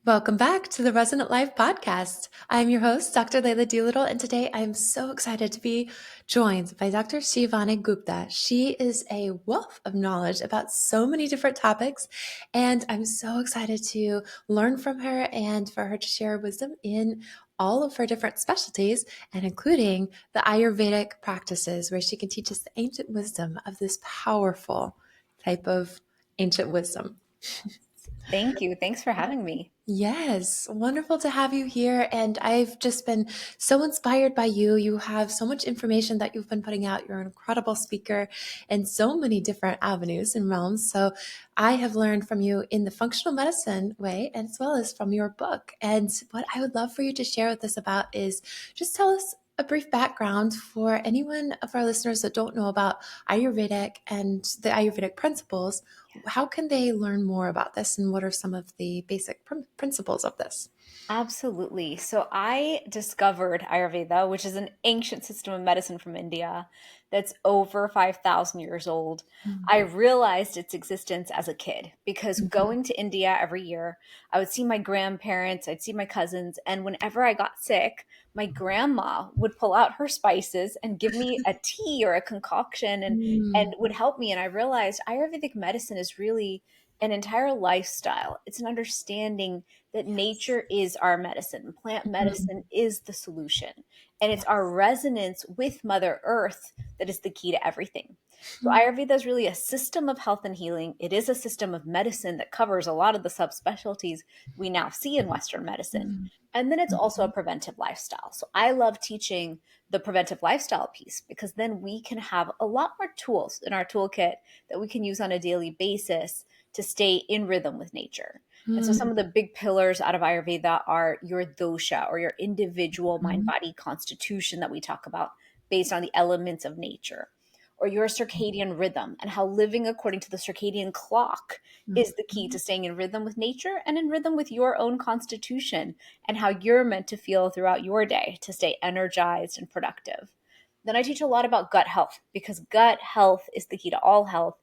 Welcome back to the Resonant Life Podcast. I'm your host, Dr. Leila Doolittle, and today I'm so excited to be joined by Dr. Shivani Gupta. She is a wealth of knowledge about so many different topics, and I'm so excited to learn from her and for her to share wisdom in all of her different specialties, and including the Ayurvedic practices, where she can teach us the ancient wisdom of this powerful type of ancient wisdom. Thank you. Thanks for having me. Yes, wonderful to have you here. And I've just been so inspired by you. You have so much information that you've been putting out. You're an incredible speaker in so many different avenues and realms. So I have learned from you in the functional medicine way, as well as from your book. And what I would love for you to share with us about is just tell us a brief background for anyone of our listeners that don't know about Ayurvedic and the Ayurvedic principles. How can they learn more about this, and what are some of the basic principles of this? Absolutely. So I discovered Ayurveda, which is an ancient system of medicine from India that's over 5,000 years old. I realized its existence as a kid because going to India every year, I would see my grandparents, I'd see my cousins, and whenever I got sick, my grandma would pull out her spices and give me a tea or a concoction and would help me. And I realized Ayurvedic medicine is really an entire lifestyle. It's an understanding that nature is our medicine. Plant medicine is the solution. And it's our resonance with Mother Earth that is the key to everything. So Ayurveda is really a system of health and healing. It is a system of medicine that covers a lot of the subspecialties we now see in Western medicine. And then it's also a preventive lifestyle. So I love teaching the preventive lifestyle piece because then we can have a lot more tools in our toolkit that we can use on a daily basis to stay in rhythm with nature. And so some of the big pillars out of Ayurveda are your dosha, or your individual mind-body constitution that we talk about based on the elements of nature, or your circadian rhythm and how living according to the circadian clock is the key to staying in rhythm with nature and in rhythm with your own constitution and how you're meant to feel throughout your day to stay energized and productive. Then I teach a lot about gut health because gut health is the key to all health.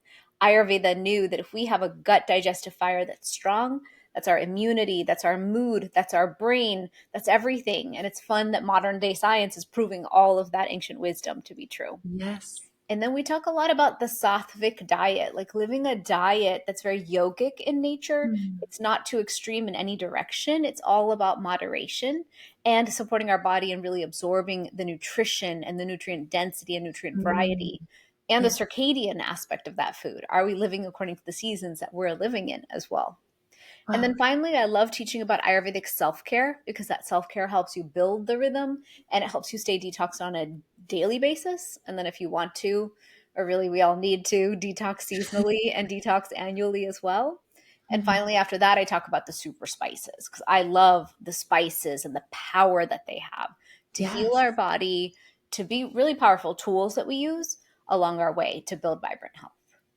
Ayurveda knew that if we have a gut digestive fire that's strong, that's our immunity, that's our mood, that's our brain, that's everything. And it's fun that modern day science is proving all of that ancient wisdom to be true. Yes. And then we talk a lot about the sattvic diet, like living a diet that's very yogic in nature. It's not too extreme in any direction. It's all about moderation and supporting our body and really absorbing the nutrition and the nutrient density and nutrient variety and the Yeah. circadian aspect of that food. Are we living according to the seasons that we're living in as well? And Wow. then finally, I love teaching about Ayurvedic self care because that self care helps you build the rhythm and it helps you stay detoxed on a daily basis. And then, if you want to, or really we all need to, detox seasonally and detox annually as well. And finally, after that, I talk about the super spices because I love the spices and the power that they have to heal Yes. our body, to be really powerful tools that we use along our way to build vibrant health.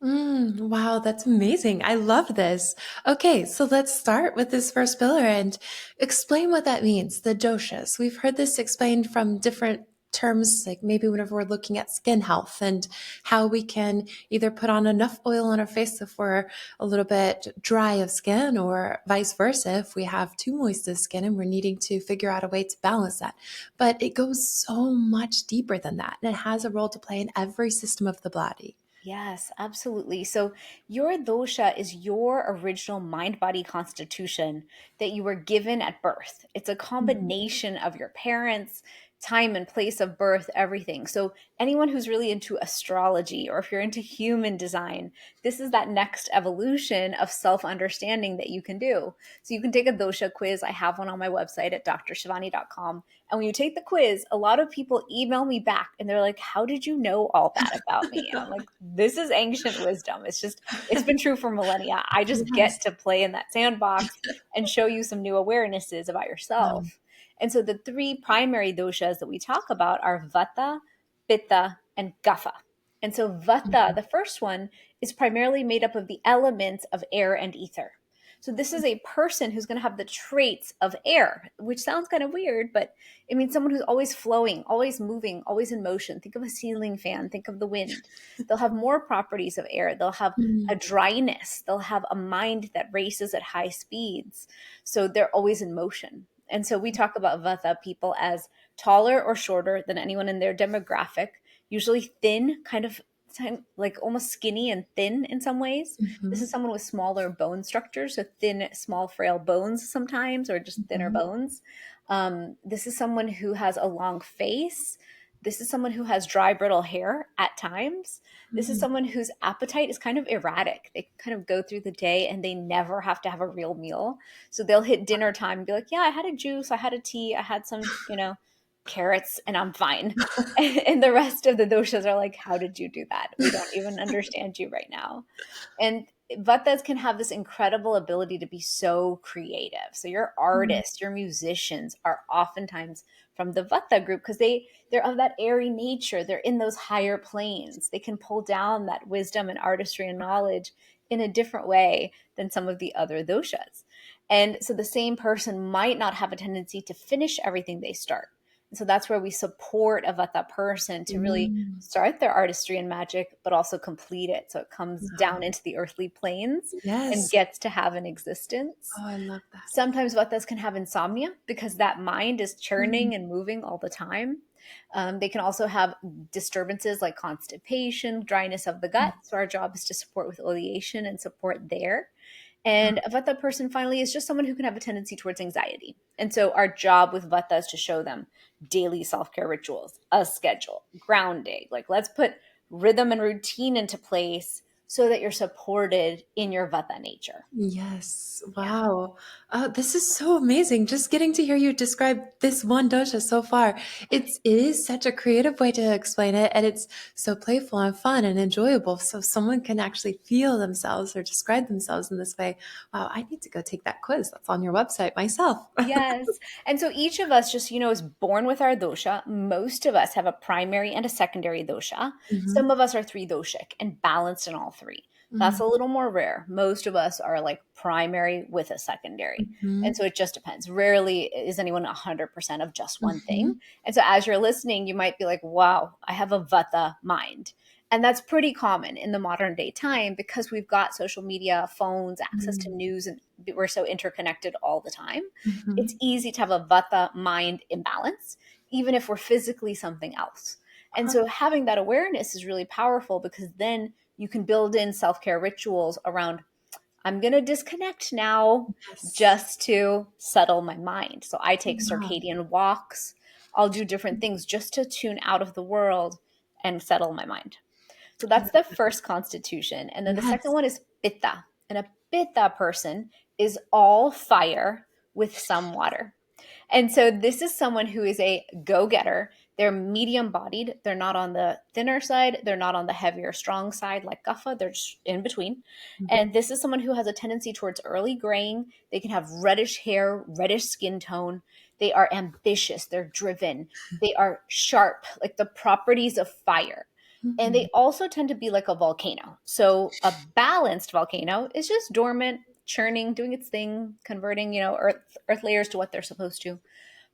Wow, that's amazing. I love this. Okay, so let's start with this first pillar and explain what that means, the doshas. We've heard this explained from different terms, like maybe whenever we're looking at skin health and how we can either put on enough oil on our face if we're a little bit dry of skin, or vice versa, if we have too moist of skin and we're needing to figure out a way to balance that. But it goes so much deeper than that, and it has a role to play in every system of the body. Yes, absolutely. So, your dosha is your original mind body constitution that you were given at birth. It's a combination of your parents, time and place of birth, everything. So, anyone who's really into astrology or if you're into human design, this is that next evolution of self understanding that you can do. So, you can take a dosha quiz. I have one on my website at drshivani.com. And when you take the quiz, a lot of people email me back and they're like, how did you know all that about me? And I'm like, this is ancient wisdom. It's been true for millennia. I just get Yes. to play in that sandbox and show you some new awarenesses about Wow. yourself. And so the three primary doshas that we talk about are Vata, Pitta, and Kapha. And so Vata, the first one, is primarily made up of the elements of air and ether. So this is a person who's going to have the traits of air, which sounds kind of weird, but it means someone who's always flowing, always moving, always in motion. Think of a ceiling fan, think of the wind. They'll have more properties of air. They'll have a dryness. They'll have a mind that races at high speeds. So they're always in motion. And so we talk about Vata people as taller or shorter than anyone in their demographic, usually thin, kind of like almost skinny and thin in some ways. This is someone with smaller bone structures, so thin, small, frail bones sometimes, or just thinner bones. This is someone who has a long face. This is someone who has dry, brittle hair at times. This is someone whose appetite is kind of erratic. They kind of go through the day and they never have to have a real meal. So they'll hit dinner time and be like, yeah, I had a juice, I had a tea, I had some, carrots, and I'm fine. And the rest of the doshas are like, how did you do that? We don't even understand you right now. And Vatas can have this incredible ability to be so creative. So your artists, your musicians are oftentimes from the Vata group because they're of that airy nature. They're in those higher planes. They can pull down that wisdom and artistry and knowledge in a different way than some of the other doshas. And so the same person might not have a tendency to finish everything they start. So that's where we support a Vata person to really start their artistry and magic, but also complete it. So it comes down into the earthly planes and Yes. gets to have an existence. Oh, I love that. Sometimes Vatas can have insomnia because that mind is churning and moving all the time. They can also have disturbances like constipation, dryness of the gut. So our job is to support with oleation and support there. And a Vata person finally is just someone who can have a tendency towards anxiety. And so our job with Vata is to show them daily self-care rituals, a schedule, grounding. Like let's put rhythm and routine into place so that you're supported in your Vata nature. Yes. Yeah. Wow. Oh, this is so amazing. Just getting to hear you describe this one dosha so far. It is such a creative way to explain it, and it's so playful and fun and enjoyable. So someone can actually feel themselves or describe themselves in this way. Wow, I need to go take that quiz that's on your website myself. Yes. And so each of us just, is born with our dosha. Most of us have a primary and a secondary dosha. Some of us are three doshic and balanced in all three. That's a little more rare. Most of us are like primary with a secondary. And so it just depends. Rarely is anyone 100% of just one thing. And so as you're listening, you might be like, wow, I have a Vata mind. And that's pretty common in the modern day time because we've got social media, phones, access to news, and we're so interconnected all the time. It's easy to have a Vata mind imbalance, even if we're physically something else. And so having that awareness is really powerful because then you can build in self-care rituals around, I'm going to disconnect now just to settle my mind. So I take circadian walks. I'll do different things just to tune out of the world and settle my mind. So that's the first constitution. And then the second Yes. one is Pitta. And a Pitta person is all fire with some water. And so this is someone who is a go-getter. They're medium bodied. They're not on the thinner side. They're not on the heavier, strong side like Kapha. They're just in between. And this is someone who has a tendency towards early graying. They can have reddish hair, reddish skin tone. They are ambitious. They're driven. They are sharp, like the properties of fire. And they also tend to be like a volcano. So a balanced volcano is just dormant, churning, doing its thing, converting, earth layers to what they're supposed to.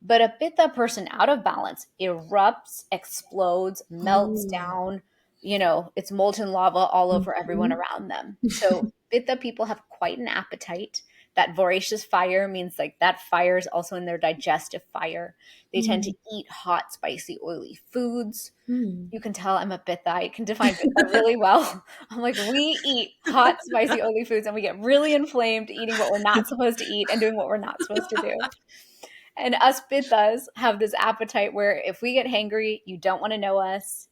But a Pitta person out of balance erupts, explodes, melts down, it's molten lava all over everyone around them. So Pitta people have quite an appetite. That voracious fire means like that fire is also in their digestive fire. They tend to eat hot, spicy, oily foods. You can tell I'm a Pitta. I can define Pitta really well. I'm like, we eat hot, spicy, oily foods and we get really inflamed eating what we're not supposed to eat and doing what we're not supposed to do. And us Pittas have this appetite where if we get hangry, you don't want to know us.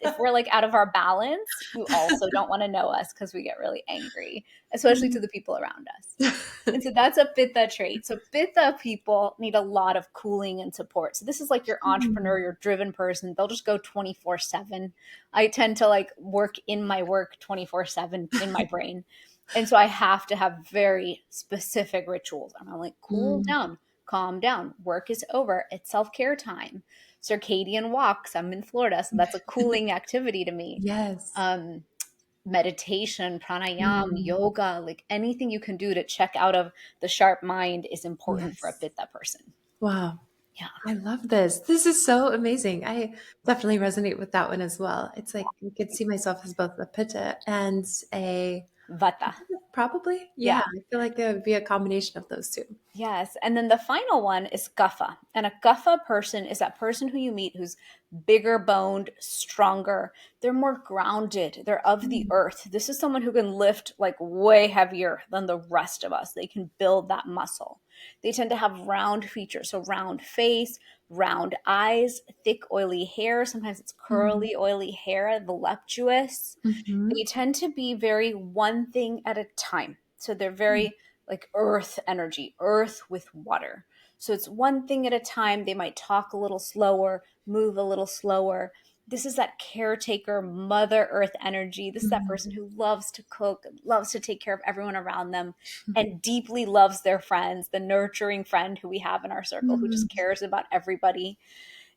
If we're like out of our balance, you also don't want to know us because we get really angry, especially to the people around us. And so that's a Pitta trait. So Pitta people need a lot of cooling and support. So this is like your entrepreneur, your driven person. They'll just go 24/7. I tend to like work in my work 24/7 in my brain. And so I have to have very specific rituals. I'm like, cool down, calm down. Work is over. It's self-care time. Circadian walks. I'm in Florida, so that's a cooling activity to me. Yes. meditation, pranayama, Mm. yoga, like anything you can do to check out of the sharp mind is important for a Yes. Pitta person. Wow. Yeah. I love this. This is so amazing. I definitely resonate with that one as well. It's like I could see myself as both a pitta and a Vata. probably. Yeah, Yeah. I feel like it would be a combination of those two. Yes. And then the final one is Kapha. And a Kapha person is that person who you meet who's bigger boned, stronger. They're more grounded. They're of the Mm. earth. This is someone who can lift like way heavier than the rest of us. They can build that muscle. They tend to have round features. So round face, round eyes, thick, oily hair. Sometimes it's Mm. curly, oily hair, voluptuous. Mhm. They tend to be very one thing at a time. So they're Mm. very like earth energy, earth with water. So it's one thing at a time. They might talk a little slower, move a little slower. This is that caretaker, Mother Earth energy. This is that Mm. person who loves to cook, loves to take care of everyone around them, and deeply loves their friends, the nurturing friend who we have in our circle who Mm. just cares about everybody.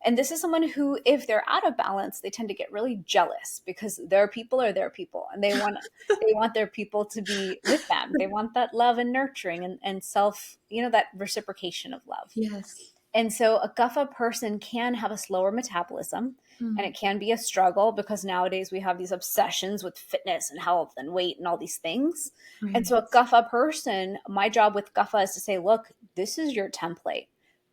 And this is someone who, if they're out of balance, they tend to get really jealous because their people are their people and they want their people to be with them. They want that love and nurturing and self, that reciprocation of love. Yes. And so a Kapha person can have a slower metabolism and Mm. it can be a struggle because nowadays we have these obsessions with fitness and health and weight and all these things. And so Right. a Kapha person, my job with Kapha is to say, look, this is your template.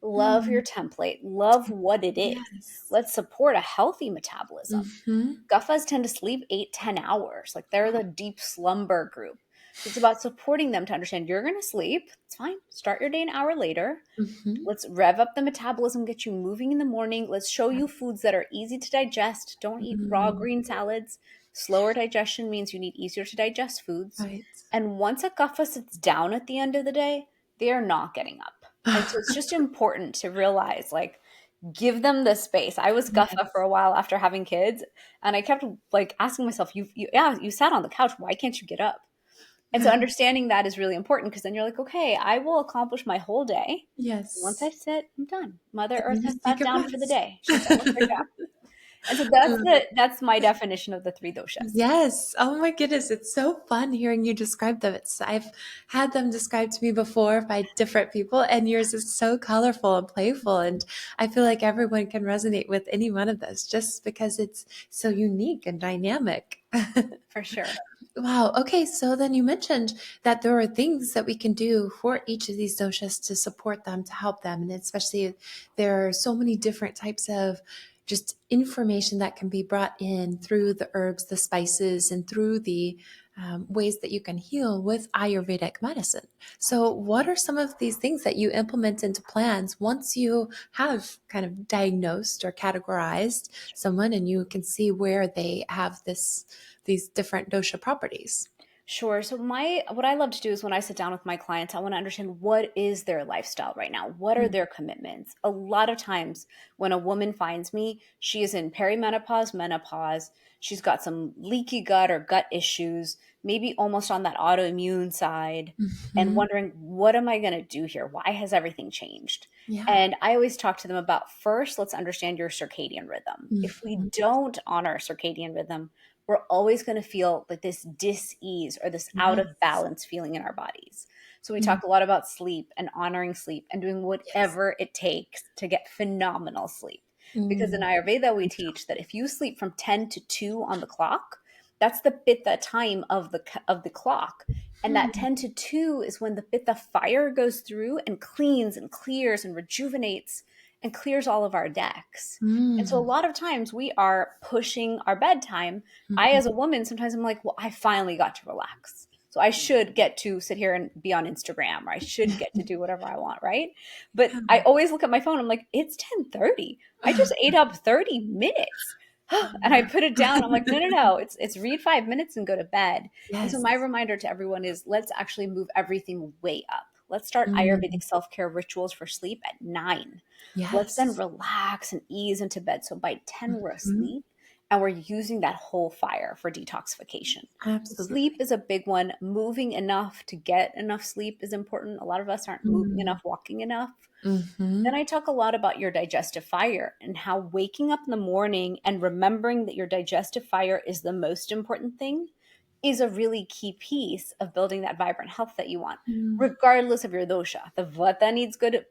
Love your Mm. template. Love what it is. Yes. Let's support a healthy metabolism. Mhm. Guffas tend to sleep 8-10 hours. Like they're the deep slumber group. So it's about supporting them to understand you're going to sleep. It's fine. Start your day an hour later. Mhm. Let's rev up the metabolism, get you moving in the morning. Let's show Yeah. you foods that are easy to digest. Don't eat raw Mm. green salads. Slower digestion means you need easier to digest foods. Right. And once a guffa sits down at the end of the day, they are not getting up. And so it's just important to realize, like, give them the space. I was guffa for Yes. a while after having kids, and I kept like asking myself, you sat on the couch. Why can't you get up?" And so understanding that is really important because then you're like, okay, I will accomplish my whole day. Once I Yes. sit, I'm done. Mother And Earth then has just take sat a down for the rest. day. She's done with her job. And so that's my definition of the three doshas. Yes. Oh my goodness. It's so fun hearing you describe them. I've had them described to me before by different people, and yours is so colorful and playful. And I feel like everyone can resonate with any one of those just because it's so unique and dynamic. For sure. Wow. Okay. So then you mentioned that there are things that we can do for each of these doshas to support them, to help them. And especially there are so many different types of just information that can be brought in through the herbs, the spices, and through the ways that you can heal with Ayurvedic medicine. So, what are some of these things that you implement into plans once you have kind of diagnosed or categorized someone and you can see where they have these different dosha properties? Sure. So what I love to do is when I sit down with my clients, I want to understand what is their lifestyle right now? What are Mm. their commitments? A lot of times when a woman finds me, she is in perimenopause, menopause, she's got some leaky gut or gut issues, maybe almost on that autoimmune side, and Mhm. wondering, what am I going to do here? Why has everything changed? Yeah. And I always talk to them about first, let's understand your circadian rhythm. If we Mhm. don't honor circadian rhythm, we're always going to feel like this dis-ease or this out of Yes. balance feeling in our bodies. So we Mm. talk a lot about sleep and honoring sleep and doing Yes. whatever it takes to get phenomenal sleep. Because in Mm. Ayurveda, we teach that if you sleep from 10 to 2 on the clock, that's the pitta time of the clock. And that Hmm. 10 to 2 is when the pitta fire goes through and cleans and clears and rejuvenates and clears all of our decks. And so a Mm. lot of times we are pushing our bedtime. I, Mhm. as a woman, sometimes I'm like, well, I finally got to relax. So I should get to sit here and be on Instagram, or I should get to do whatever I want, right? But I always look at my phone. I'm like, it's 10:30. I just ate up 30 minutes. And I put it down. I'm like, no, no, no. It's read 5 minutes and go to bed. And so Yes. my reminder to everyone is let's actually move everything way up. Let's start Mm. Ayurvedic self-care rituals for sleep at 9. Let's then Yes. relax and ease into bed. So by 10, we're Mhm. asleep and we're using that whole fire for detoxification. So sleep Absolutely. is a big one. Moving enough to get enough sleep is important. A lot of us aren't moving Mm. enough, walking enough. Then Mhm. I talk a lot about your digestive fire and how waking up in the morning and remembering that your digestive fire is the most important thing is a really key piece of building that vibrant health that you want, Mm. regardless of your dosha. The Vata needs good,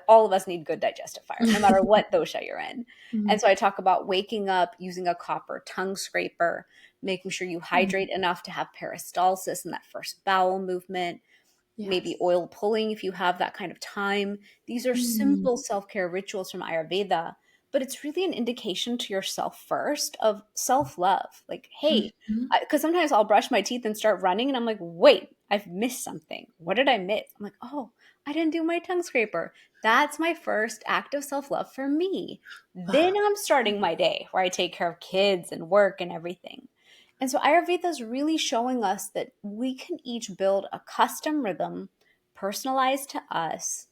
all of us need good digestive fire, no matter what dosha you're in. Mm. And so I talk about waking up, using a copper tongue scraper, making sure you Mm. hydrate enough to have peristalsis in that first bowel movement, maybe Yes. oil pulling if you have that kind of time. These are Mm. simple self-care rituals from Ayurveda, but it's really an indication to yourself first of self-love. Like, hey, Mhm. because sometimes I'll brush my teeth and start running and I'm like, wait, I've missed something. What did I miss? I'm like, oh, I didn't do my tongue scraper. That's my first act of self-love for me. Then I'm starting my day where I take care of kids and work and everything. And so Ayurveda is really showing us that we can each build a custom rhythm personalized to us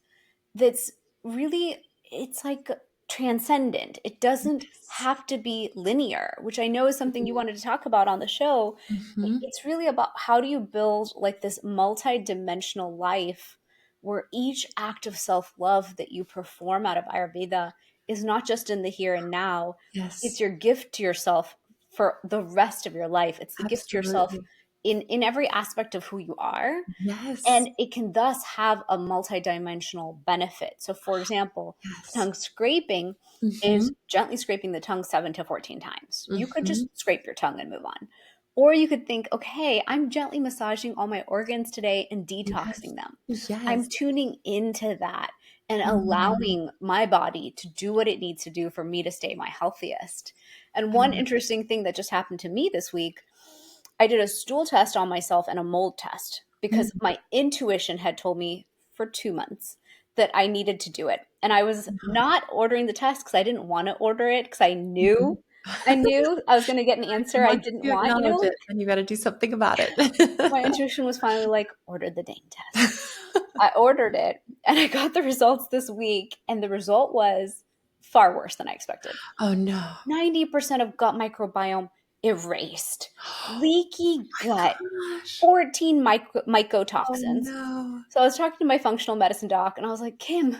that's really, it's like transcendent. It doesn't Yes. have to be linear, which I know is something you wanted to talk about on the show. Mhm. It's really about how do you build like this multi-dimensional life where each act of self-love that you perform out of Ayurveda is not just in the here and now. It's Yes. your gift to yourself for the rest of your life. It's the gift to yourself Absolutely. in every aspect of who you are, Yes. and it can thus have a multidimensional benefit. So, for example, Yes. tongue scraping is Mhm. gently scraping the tongue 7 to 14 times. You could Mhm. just scrape your tongue and move on. Or you could think, okay, I'm gently massaging all my organs today and Yes. detoxing them. I'm Yes. tuning into that and Mm. allowing my body to do what it needs to do for me to stay my healthiest. And one Mm. interesting thing that just happened to me this week, I did a stool test on myself and a mold test because Mm. my intuition had told me for 2 months that I needed to do it. And I was Uh-huh. not ordering the test because I didn't want to order it because I Mhm. knew I was going to get an answer I Once didn't you want. acknowledge Like it, then you gotta do something about it. my intuition was finally like, order the dang test. I ordered it and I got the results this week. And the result was far worse than I expected. Oh, no. 90% of gut microbiome erased, leaky My gut, gosh. 14 Oh, mycotoxins. no. So I was talking to my functional medicine doc and I was like, Kim,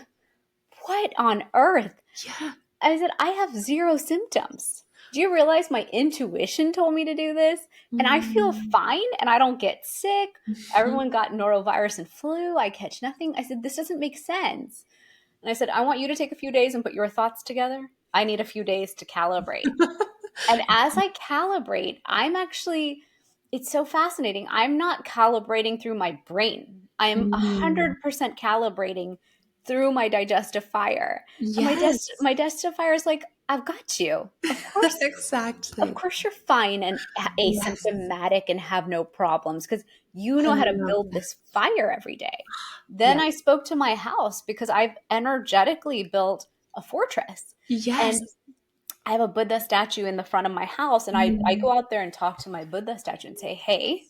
what on earth? Yeah. I said, I have zero symptoms. Do you realize my intuition told me to do this? And I feel Mm. fine and I don't get sick. Mhm. Everyone got norovirus and flu. I catch nothing. I said, this doesn't make sense. And I said, I want you to take a few days and put your thoughts together. I need a few days to calibrate. And as I calibrate, I'm actually, it's so fascinating. I'm not calibrating through my brain. I'm Mm. 100% calibrating through my digestive fire. And Yes. my digestive fire is like, I've got you. Of Exactly. course you're fine and Yes. asymptomatic and have no problems because you I know how to love build that. this fire every day. Then Yeah. I spoke to my house because I've energetically built a fortress. Yes. And I have a Buddha statue in the front of my house, and I Mm. go out there and talk to my Buddha statue and say, hey,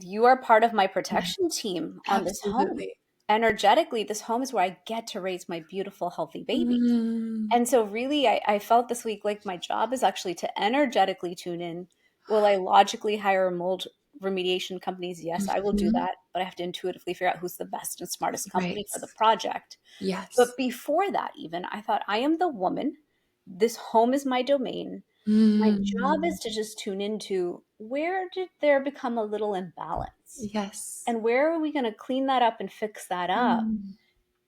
you are part of my Yes. protection team on this home. Absolutely. Energetically, this home is where I get to raise my beautiful, healthy babies. Mm. And so, really, I felt this week like my job is actually to energetically tune in. Will I logically hire mold remediation companies? Yes, I will do Mhm. that. But I have to intuitively figure out who's the best and smartest Right. company for the project. Yes. But before that, even, I thought, I am the woman. This home is my domain. My job Mm. is to just tune into where did there become a little imbalance? Yes. And where are we going to clean that up and fix that up? Mm.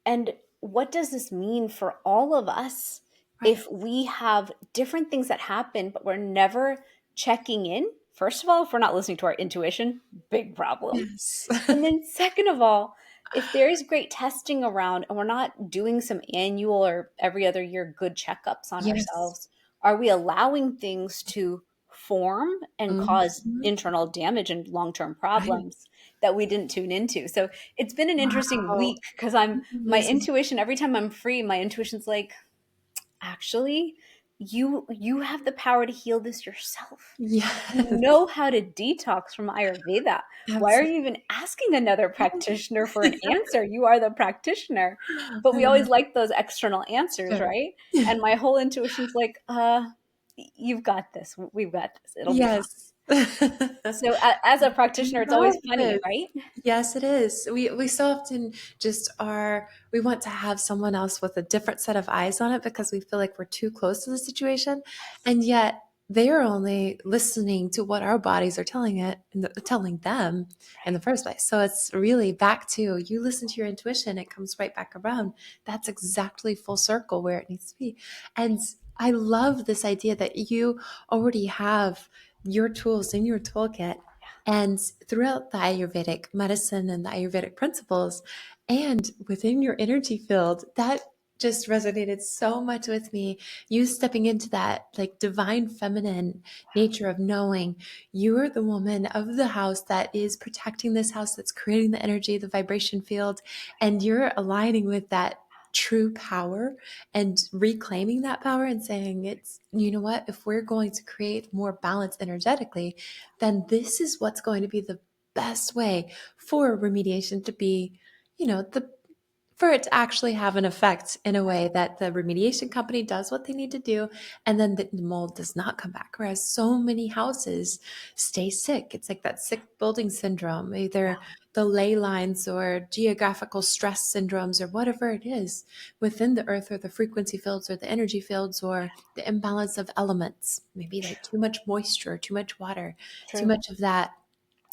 And what does this mean for all of us Right. if we have different things that happen, but we're never checking in? First of all, if we're not listening to our intuition, big problem. Yes. And then, second of all, if there is great testing around and we're not doing some annual or every other year good checkups on Yes. ourselves, are we allowing things to form and cause Mhm. internal damage and long term Right. problems that we didn't tune into? So it's been an interesting Wow. week because my Amazing. intuition, every time I'm free, my intuition's like, actually, you have the power to heal this yourself. You Yes. know how to detox from Ayurveda. Why are Absolutely. you even asking another practitioner for an answer? You are the practitioner. But we always like those external answers, Sure. right? And my whole intuition's like, you've got this. We've got this. It'll be fine. Yes. I So as a practitioner, it's always love funny, this. right? Yes, it is. We so often just are we want to have someone else with a different set of eyes on it because we feel like we're too close to the situation. And yet they're only listening to what our bodies are telling them in the Right. first place. So it's really back to, you listen to your intuition, it comes right back around. That's exactly full circle where it needs to be. And I love this idea that you already have your tools in your toolkit. And throughout the Ayurvedic medicine and the Ayurvedic principles, and within your energy field, that just resonated so much with me. You stepping into that like divine feminine nature of knowing you're the woman of the house that is protecting this house, that's creating the energy, the vibration field, and you're aligning with that true power and reclaiming that power and saying, it's, you know what, if we're going to create more balance energetically, then this is what's going to be the best way for remediation to be, the for it to actually have an effect in a way that the remediation company does what they need to do, and then the mold does not come back. Whereas so many houses stay sick. It's like that sick building syndrome, either the ley lines or geographical stress syndromes or whatever it is within the earth, or the frequency fields or the energy fields, or the imbalance of elements, maybe like too much moisture, too much water, too True. much of that.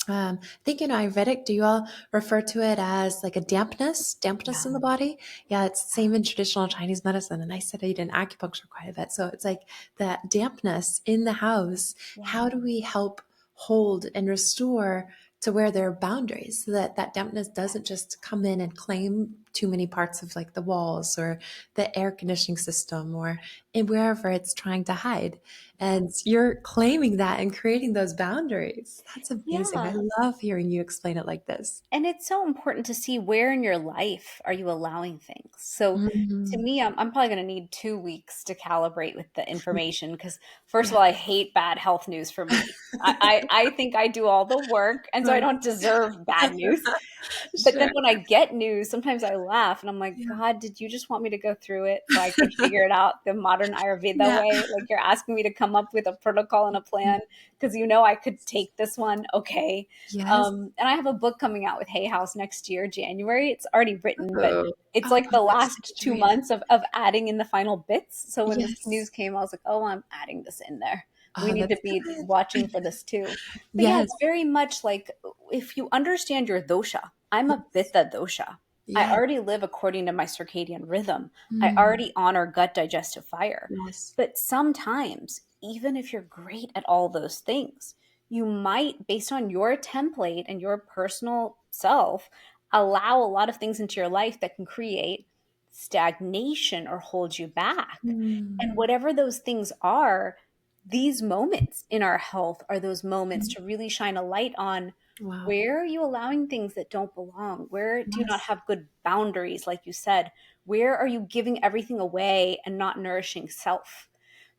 I think in Ayurvedic, do you all refer to it as like a dampness Yeah. in the body? Yeah, it's the same in traditional Chinese medicine. And I studied in acupuncture quite a bit. So it's like that dampness in the house. Yeah. How do we help hold and restore to where there are boundaries, so that that dampness doesn't just come in and claim too many parts of like the walls or the air conditioning system, or in wherever it's trying to hide? And you're claiming that and creating those boundaries. That's amazing. I Yeah. love hearing you explain it like this. And it's so important to see where in your life are you allowing things. So to Mhm. me, I'm probably going to need 2 weeks to calibrate with the information because, first of Yeah. all, I hate bad health news for me. I think I do all the work, and so I Right. don't deserve bad news. But then Sure. when I get news, sometimes I laugh and I'm like, Yeah. God, did you just want me to go through it so I could figure it out the modern Ayurveda Yeah. way? Like you're asking me to come up with a protocol and a plan because you know I could take this one. Okay. Yes. And I have a book coming out with Hay House next year, January. It's already written, but Oh, it's oh, like the that's such last a two dream. months of adding in the final bits. So when this Yes. news came, I was like, oh, I'm adding this in there. We Oh, need to that's be good. watching for this too. But yeah, Yes. it's very much like if you understand your dosha, I'm a Yes. Pitta dosha. I Yes. already live according to my circadian rhythm. I Mm. already honor gut digestive fire. Yes. But sometimes, even if you're great at all those things, you might, based on your template and your personal self, allow a lot of things into your life that can create stagnation or hold you back. Mm. And whatever those things are, these moments in our health are those moments to really shine a light on Wow. where are you allowing things that don't belong? Where do you not Yes. have good boundaries, like you said? Where are you giving everything away and not nourishing self?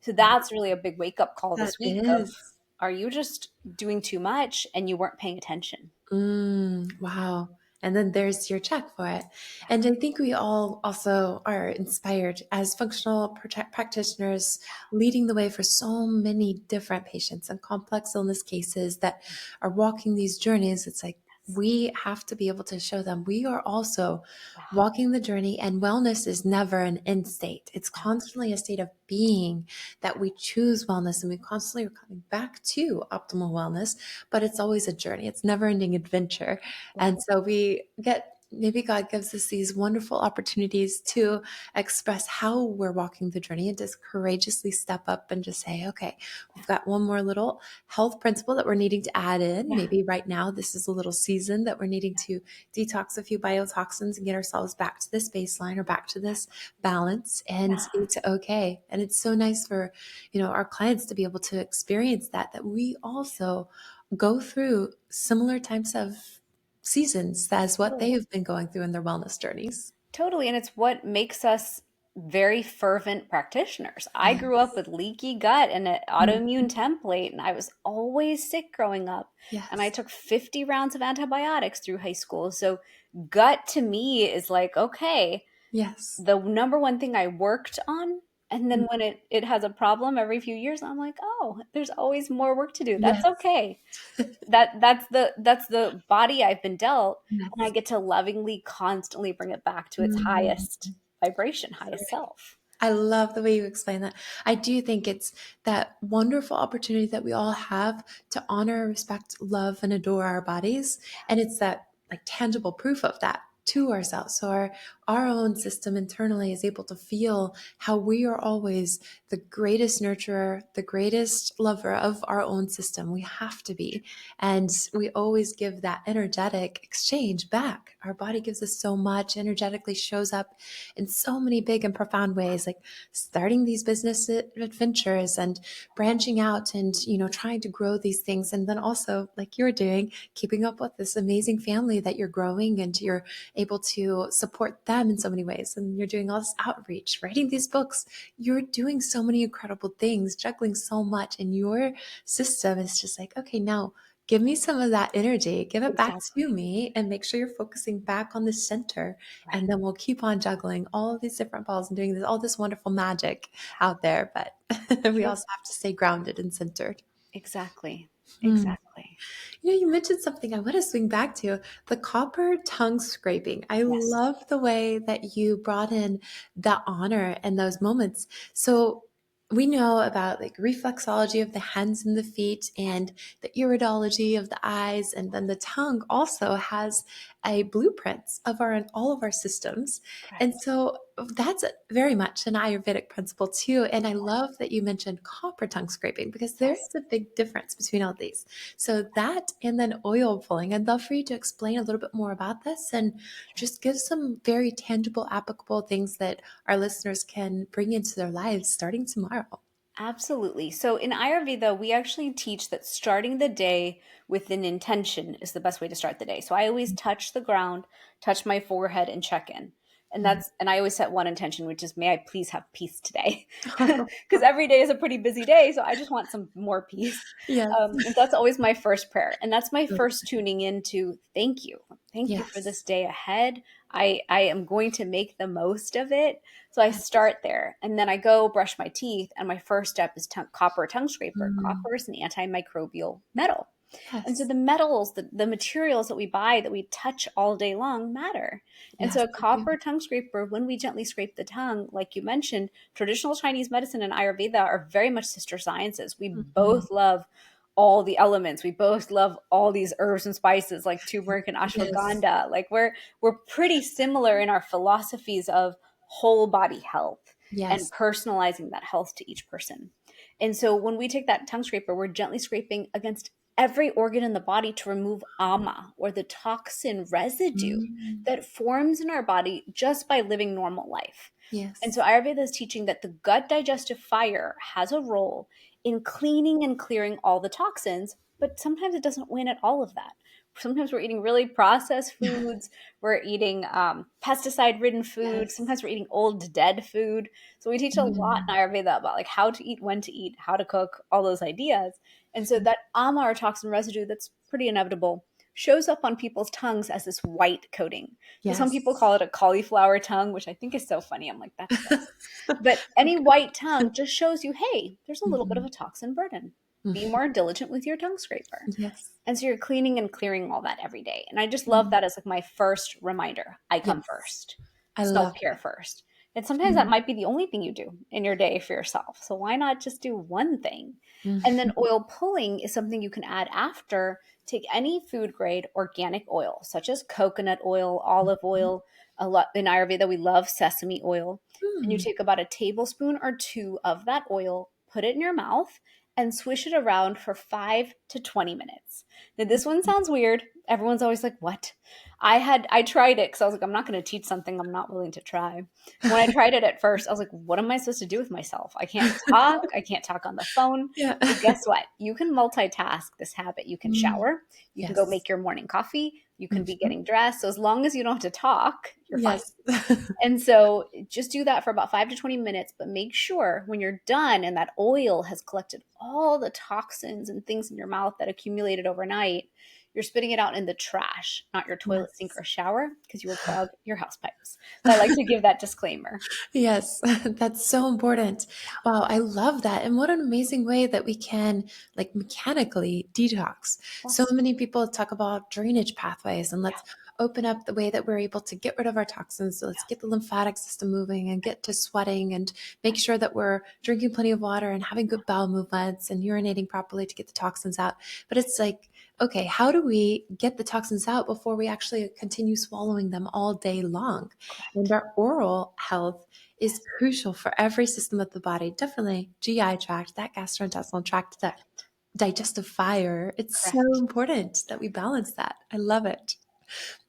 So that's really a big wake up call That this week of is. are you just doing too much and you weren't paying attention? Wow. And then there's your check for it. Yeah. And I think we all also are inspired as functional practitioners, leading the way for so many different patients and complex illness cases that are walking these journeys. It's like Yes. we have to be able to show them we are also Yeah. walking the journey, and wellness is never an end state. It's Never. constantly a state of being, that we choose wellness and we constantly are coming back to optimal wellness, but it's always a journey. It's never ending adventure. Yeah. And so we get, maybe God gives us these wonderful opportunities to express how we're walking the journey, and just courageously step up and just say, okay, we've got one more little health principle that we're needing to add in. Yeah. Maybe right now, this is a little season that we're needing to detox a few biotoxins and get ourselves back to this baseline or back to this balance. And Yeah. it's okay. And it's so nice for, our clients to be able to experience that we also go through similar types of seasons as what they Totally. have been going through in their wellness journeys. Totally. And it's what makes us very fervent practitioners. I grew up Yes. with leaky gut and an Mhm. autoimmune template, and I was always sick growing up. And I Yes. took 50 rounds of antibiotics through high school. So, gut to me is like, okay, Yes. the number one thing I worked on. And Mm. then when it has a problem every few years, I'm like, oh, there's always more work to do. That's Yes. okay. That's the body I've been dealt, and I Yes. get to lovingly constantly bring it back to its Mm. highest vibration, So highest right. self. I love the way you explain that. I do think it's that wonderful opportunity that we all have to honor, respect, love, and adore our bodies. And it's that like tangible proof of that to ourselves. So our own system internally is able to feel how we are always the greatest nurturer, the greatest lover of our own system. We have to be. And we always give that energetic exchange back. Our body gives us so much, energetically shows up in so many big and profound ways, like starting these business adventures and branching out and, trying to grow these things. And then also, like you're doing, keeping up with this amazing family that you're growing and you're able to support them in so many ways. And you're doing all this outreach, writing these books. You're doing so many incredible things, juggling so much. And your system is just like, okay, now give me some of that energy, give it back to Exactly. me, and make sure you're focusing back on the center. Right. And then we'll keep on juggling all of these different balls and doing all this wonderful magic out there. But we Yep. also have to stay grounded and centered. Exactly. Hmm. Exactly. You mentioned something I want to swing back to the copper tongue scraping. I Yes. love the way that you brought in that honor and those moments. So we know about like reflexology of the hands and the feet and the iridology of the eyes. And then the tongue also has a blueprint of all of our systems. And Correct. so that's very much an Ayurvedic principle too. And I love that you mentioned copper tongue scraping because there Yes. is a big difference between all these. So that and then oil pulling. I'd love for you to explain a little bit more about this and Sure. just give some very tangible, applicable things that our listeners can bring into their lives starting tomorrow. Absolutely. So in Ayurveda, we actually teach that starting the day with an intention is the best way to start the day. So I always touch the ground, touch my forehead, and check in. Mhm. And I always set one intention, which is, may I please have peace today? Because every day is a pretty busy day. So I just want some more peace. Yes. And that's always my first prayer. And that's my first tuning into thank you. Thank you for this Yes. day ahead. I am going to make the most of it. So I Yes. start there and then I go brush my teeth. And my first step is copper tongue scraper. Mm. Copper is an antimicrobial metal. And so Yes. the metals, the materials that we buy that we touch all day long matter. And Yes, so a they do. copper tongue scraper, when we gently scrape the tongue, like you mentioned, traditional Chinese medicine and Ayurveda are very much sister sciences. We Mhm. both love all the elements. We both love all these herbs and spices like turmeric and Yes. ashwagandha. Like we're pretty similar in our philosophies of whole body health and Yes. personalizing that health to each person. And so when we take that tongue scraper, we're gently scraping against every organ in the body to remove ama or the toxin residue Mm. that forms in our body just by living normal life. And so Yes. Ayurveda is teaching that the gut digestive fire has a role in cleaning and clearing all the toxins, but sometimes it doesn't win at all of that. Sometimes we're eating really processed foods. We're eating pesticide ridden food. Yes. Sometimes we're eating old, dead food. So we teach a lot Mm. in Ayurveda about like how to eat, when to eat, how to cook, all those ideas. And so Yes. that ama or toxin residue that's pretty inevitable shows up on people's tongues as this white coating. So some people Yes. call it a cauliflower tongue, which I think is so funny. I'm like, that's gross. But any white tongue just shows you, hey, there's a little bit of Mhm. a toxin burden. Be Mhm. more diligent with your tongue scraper. Yes. And so you're cleaning and clearing all that every day. And I just love Mhm. that as like my first reminder. I come Yes. first. I Self love care that. first. And sometimes that Mhm. might be the only thing you do in your day for yourself. So why not just do one thing? And then Mhm. oil pulling is something you can add after. Take any food grade organic oil, such as coconut oil, olive Mhm. oil. A lot in Ayurveda, we love sesame oil. And you Mm. take about a tablespoon or two of that oil, put it in your mouth, and swish it around for 5 to 20 minutes. Now, this one sounds weird. Everyone's always like, what? I tried it because I was like, I'm not going to teach something I'm not willing to try. When I tried it at first, I was like, what am I supposed to do with myself? I can't talk. I can't talk on the phone. Yeah. Well, guess what? You can multitask this habit. You can Mm. shower. You can go Yes. make your morning coffee. You can be Mhm. getting dressed. So as long as you don't have to talk, you're fine. Yes. And so just do that for about 5 to 20 minutes, but make sure when you're done and that oil has collected all the toxins and things in your mouth that accumulated overnight, you're spitting it out in the trash, not your toilet, sink, Yes. or shower, because you will clog your house pipes. So I like to give that disclaimer. Yes, that's so important. Wow, I love that. And what an amazing way that we can like mechanically detox. So Yes. many people talk about drainage pathways and Yeah. let's open up the way that we're able to get rid of our toxins. So let's get the lymphatic system moving and get to sweating and make sure that we're drinking plenty of water and having good bowel movements and urinating properly to get the toxins out. But it's like, okay, how do we get the toxins out before we actually continue swallowing them all day long? And Correct. our oral health is crucial for every system of the body, definitely GI tract, that gastrointestinal tract, that Correct. digestive fire. It's so Correct. important that we balance that. I love it.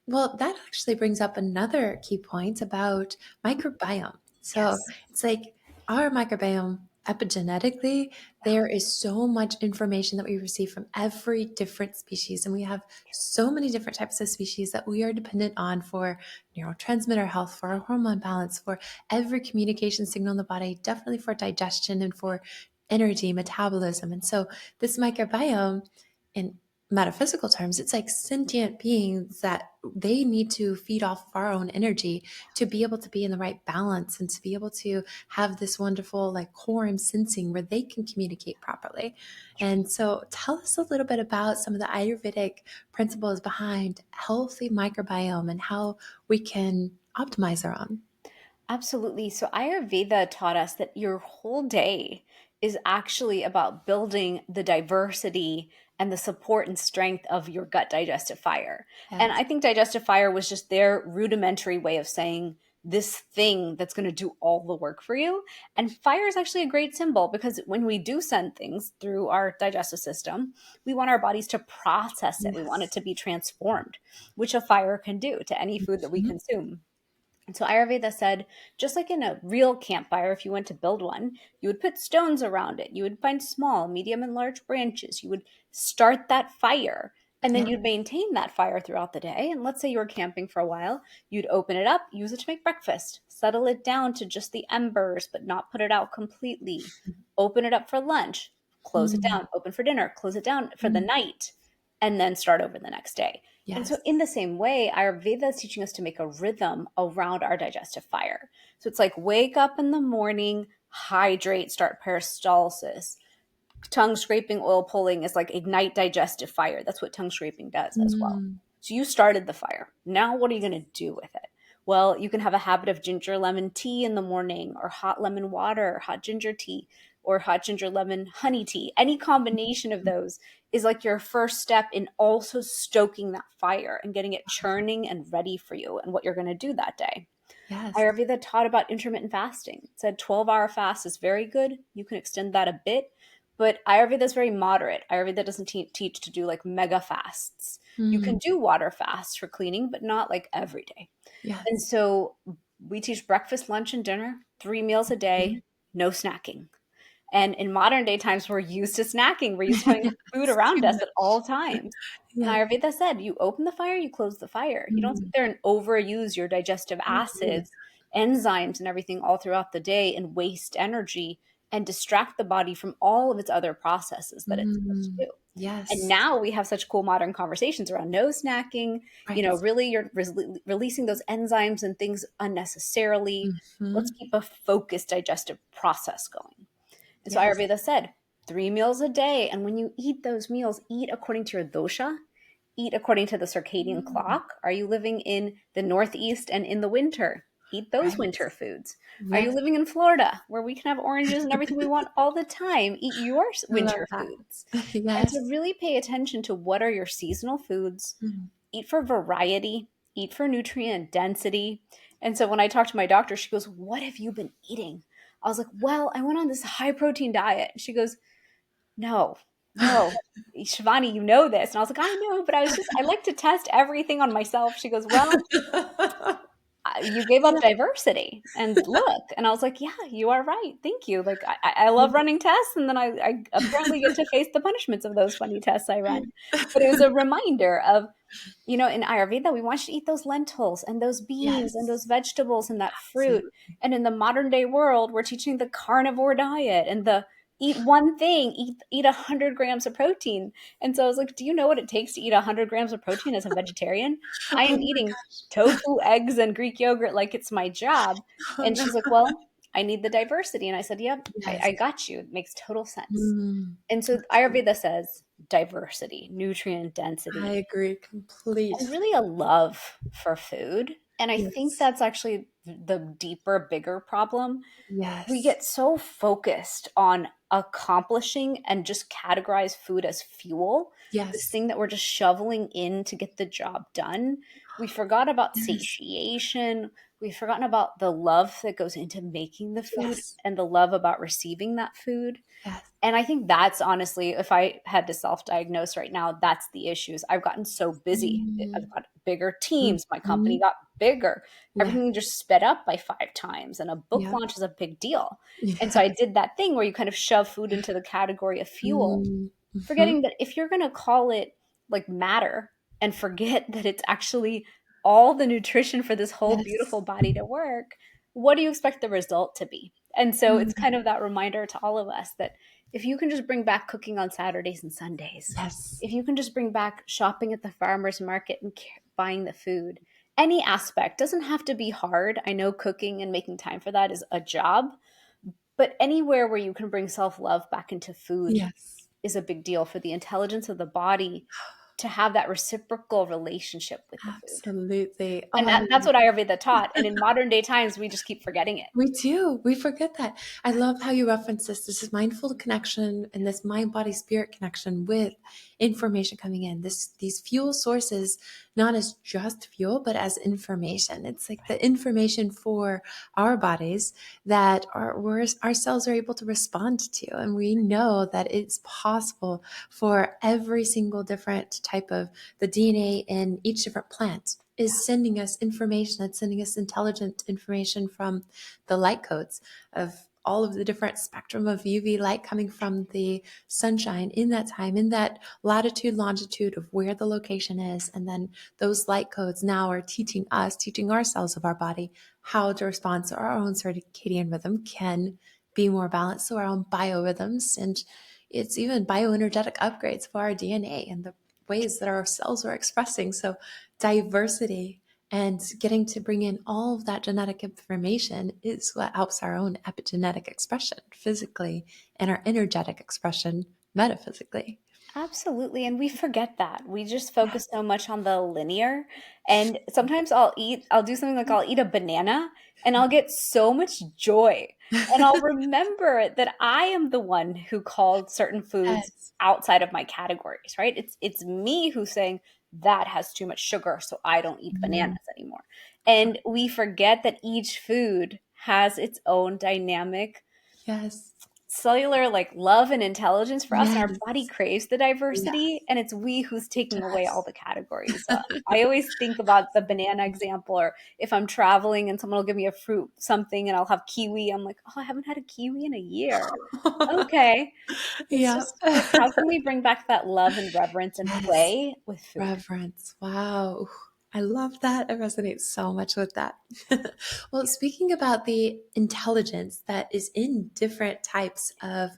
Well, that actually brings up another key point about microbiome. So Yes. it's like our microbiome epigenetically, there is so much information that we receive from every different species. And we have so many different types of species that we are dependent on for neurotransmitter health, for our hormone balance, for every communication signal in the body, definitely for digestion and for energy, metabolism. And so this microbiome, in metaphysical terms, it's like sentient beings that they need to feed off of our own energy to be able to be in the right balance and to be able to have this wonderful like quorum sensing where they can communicate properly. And so tell us a little bit about some of the Ayurvedic principles behind healthy microbiome and how we can optimize our own. Absolutely. So Ayurveda taught us that your whole day is actually about building the diversity and the support and strength of your gut digestive fire. And Yes. I think digestive fire was just their rudimentary way of saying this thing that's going to do all the work for you. And fire is actually a great symbol because when we do send things through our digestive system, we want our bodies to process it. We want it Yes. to be transformed, which a fire can do to any food that we Mhm. consume. And so Ayurveda said, just like in a real campfire, if you went to build one, you would put stones around it. You would find small, medium, and large branches. You would start that fire, and then Yeah. you'd maintain that fire throughout the day. And let's say you were camping for a while, you'd open it up, use it to make breakfast, settle it down to just the embers, but not put it out completely. Open it up for lunch, close it Mm. down, open for dinner, close it down for the Mm. night, and then start over the next day. And so, Yes. in the same way, Ayurveda is teaching us to make a rhythm around our digestive fire. So, it's like wake up in the morning, hydrate, start peristalsis. Tongue scraping, oil pulling is like ignite digestive fire. That's what tongue scraping does as well. Mm. So, you started the fire. Now, what are you going to do with it? Well, you can have a habit of ginger lemon tea in the morning, or hot lemon water, or hot ginger tea, or hot ginger lemon honey tea. Any combination of those is like your first step in also stoking that fire and getting it churning and ready for you and what you're going to do that day. Yes. Ayurveda taught about intermittent fasting. It said 12-hour fast is very good. You can extend that a bit, but Ayurveda is very moderate. Ayurveda doesn't teach to do like mega fasts. You can Mm. do water fasts for cleaning, but not like every day. And Yes. so we teach breakfast, lunch, and dinner, 3 meals a day, Mhm. no snacking. And in modern day times, we're used to snacking. We're used to having food Yes. Too around us at all much. times. And Yeah. Ayurveda said, you open the fire, you close the fire. You don't sit Mm. there and overuse your digestive Mhm. acids, enzymes, and everything all throughout the day and waste energy and distract the body from all of its other processes that it's supposed to Mm. do. And Yes. now we have such cool modern conversations around no snacking. Right. Really you're releasing those enzymes and things unnecessarily. Let's Mhm. keep a focused digestive process going. And so Yes. Ayurveda said 3 meals a day. And when you eat those meals, eat according to your dosha, eat according to the circadian Mm. clock. Are you living in the Northeast and in the winter? Eat those Right. winter foods. Are you Yes. living in Florida where we can have oranges and everything we want all the time? Eat your I love winter that. foods. And to Yes. really pay attention to what are your seasonal foods, Mm. eat for variety, eat for nutrient density. And so when I talked to my doctor, she goes, "What have you been eating?" I was like, "Well, I went on this high protein diet." She goes, "No, no, Shivani, you know this." And I was like, "I know, but I like to test everything on myself." She goes, "Well, you gave up Yeah. diversity and look." And I was like, "Yeah, you are right. Thank you. Like, I love running tests. And then I apparently get to face the punishments of those funny tests I run." But it was a reminder of, in Ayurveda, we want you to eat those lentils and those beans and those Yes. vegetables and that fruit. Absolutely. And in the modern day world, we're teaching the carnivore diet and the eat one thing, eat 100 grams of protein. And so I was like, do you know what it takes to eat 100 grams of protein as a vegetarian? I Oh am my eating gosh. tofu, eggs, and Greek yogurt like it's my job. Oh And no. she's like, well, I need the diversity. And I said, yep, I Yes. got you. It makes total sense. Mm. And so Absolutely. Ayurveda says diversity, nutrient I density, agree and complete. really a love for food. And I think Yes. that's actually the deeper, bigger problem. We Yes. get so focused on accomplishing and just categorize food as fuel, this Yes. thing that we're just shoveling in to get the job done. We forgot about Yes. satiation. We've forgotten about the love that goes into making the food Yes. and the love about receiving that food. Yes. And I think that's honestly, if I had to self-diagnose right now, that's the issues. I've gotten so busy. I've Mm. got bigger teams. My company Mhm. got bigger. Yeah. Everything just sped up by 5 times, and a book Yeah. launch is a big deal. And so I Yes. did that thing where you kind of shove food into the category of fuel, Mm. Mhm. forgetting that if you're going to call it like matter and forget that it's actually all the nutrition for this whole beautiful Yes. body to work, what do you expect the result to be? And so it's Mm. kind of that reminder to all of us that if you can just bring back cooking on Saturdays and Sundays, Yes. if you can just bring back shopping at the farmer's market and buying the food, any aspect doesn't have to be hard. I know cooking and making time for that is a job, but anywhere where you can bring self love back into food Yes. is a big deal for the intelligence of the body to have that reciprocal relationship with the food. Absolutely. Oh, And I that's love what Ayurveda taught. And in modern day times, we just keep forgetting it. We do. We forget that. I love how you reference this. This is mindful connection and this mind body spirit connection with information coming in. These fuel sources, not as just fuel, but as information. It's like the information for our bodies that our cells are able to respond to. And we know that it's possible for every single different type of the DNA in each different plant is sending us information, that's sending us intelligent information from the light codes of all of the different spectrum of UV light coming from the sunshine in that time, in that latitude, longitude of where the location is. And then those light codes now are teaching us, teaching our cells of our body how to respond so our own circadian rhythm can be more balanced, so our own biorhythms. And it's even bioenergetic upgrades for our DNA and the ways that our cells are expressing. So diversity and getting to bring in all of that genetic information is what helps our own epigenetic expression physically and our energetic expression metaphysically. Absolutely. And we forget that. We just focus Yes. so much on the linear. And sometimes I'll do something like I'll eat a banana and I'll get so much joy. And I'll remember that I am the one who called certain foods Yes. outside of my categories, right? It's me who's saying that has too much sugar, so I don't eat Mm. bananas anymore. And we forget that each food has its own dynamic Yes. cellular like love and intelligence for us, and our body Yes. craves the Yes. diversity, and it's we who's taking away all Yes. the categories. I always think about the banana example, or if I'm traveling and someone will give me a fruit something and I'll have kiwi, I'm like, oh, I haven't had a kiwi in a year. Okay, it's Yeah. just like, how can we bring back that love and reverence and Yes. play with food? Reverence. Wow. I love that. I resonate so much with that. Well, speaking about the intelligence that is in different types of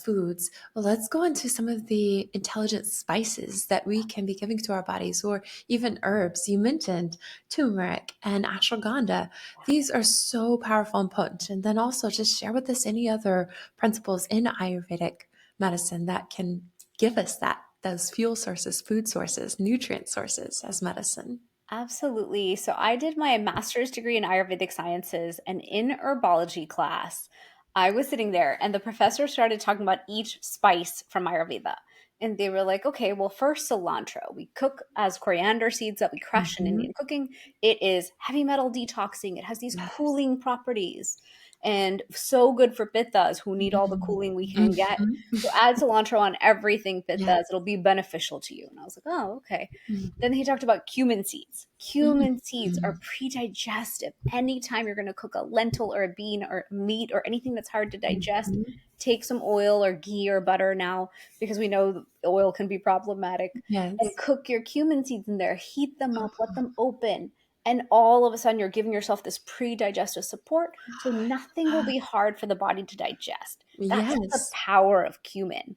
foods, well, let's go into some of the intelligent spices that we can be giving to our bodies, or even herbs. You mentioned turmeric and ashwagandha. These are so powerful and potent. And then also just share with us any other principles in Ayurvedic medicine that can give us those fuel sources, food sources, nutrient sources as medicine. Absolutely. So I did my master's degree in Ayurvedic sciences, and in herbology class, I was sitting there and the professor started talking about each spice from Ayurveda. And they were like, okay, well, first cilantro. We cook as coriander seeds that we crush in Mhm. Indian cooking. It is heavy metal detoxing. It has these Yes. cooling properties and so good for pittas who need all the Mhm. cooling we can get. Mhm. So add cilantro on everything pittas. Yes. It'll be beneficial to you. And I was like, oh, okay. Mhm. Then he talked about cumin seeds. Cumin seeds are Mhm. pre-digestive. Anytime you're going to cook a lentil or a bean or meat or anything that's hard to digest, Mhm. take some oil or ghee or butter now, because we know the oil can be problematic, and Yes. cook your cumin seeds in there. Heat them up, let them open. And all of a sudden, you're giving yourself this pre-digestive support, so nothing will be hard for the body to digest. That's the Yes. power of cumin.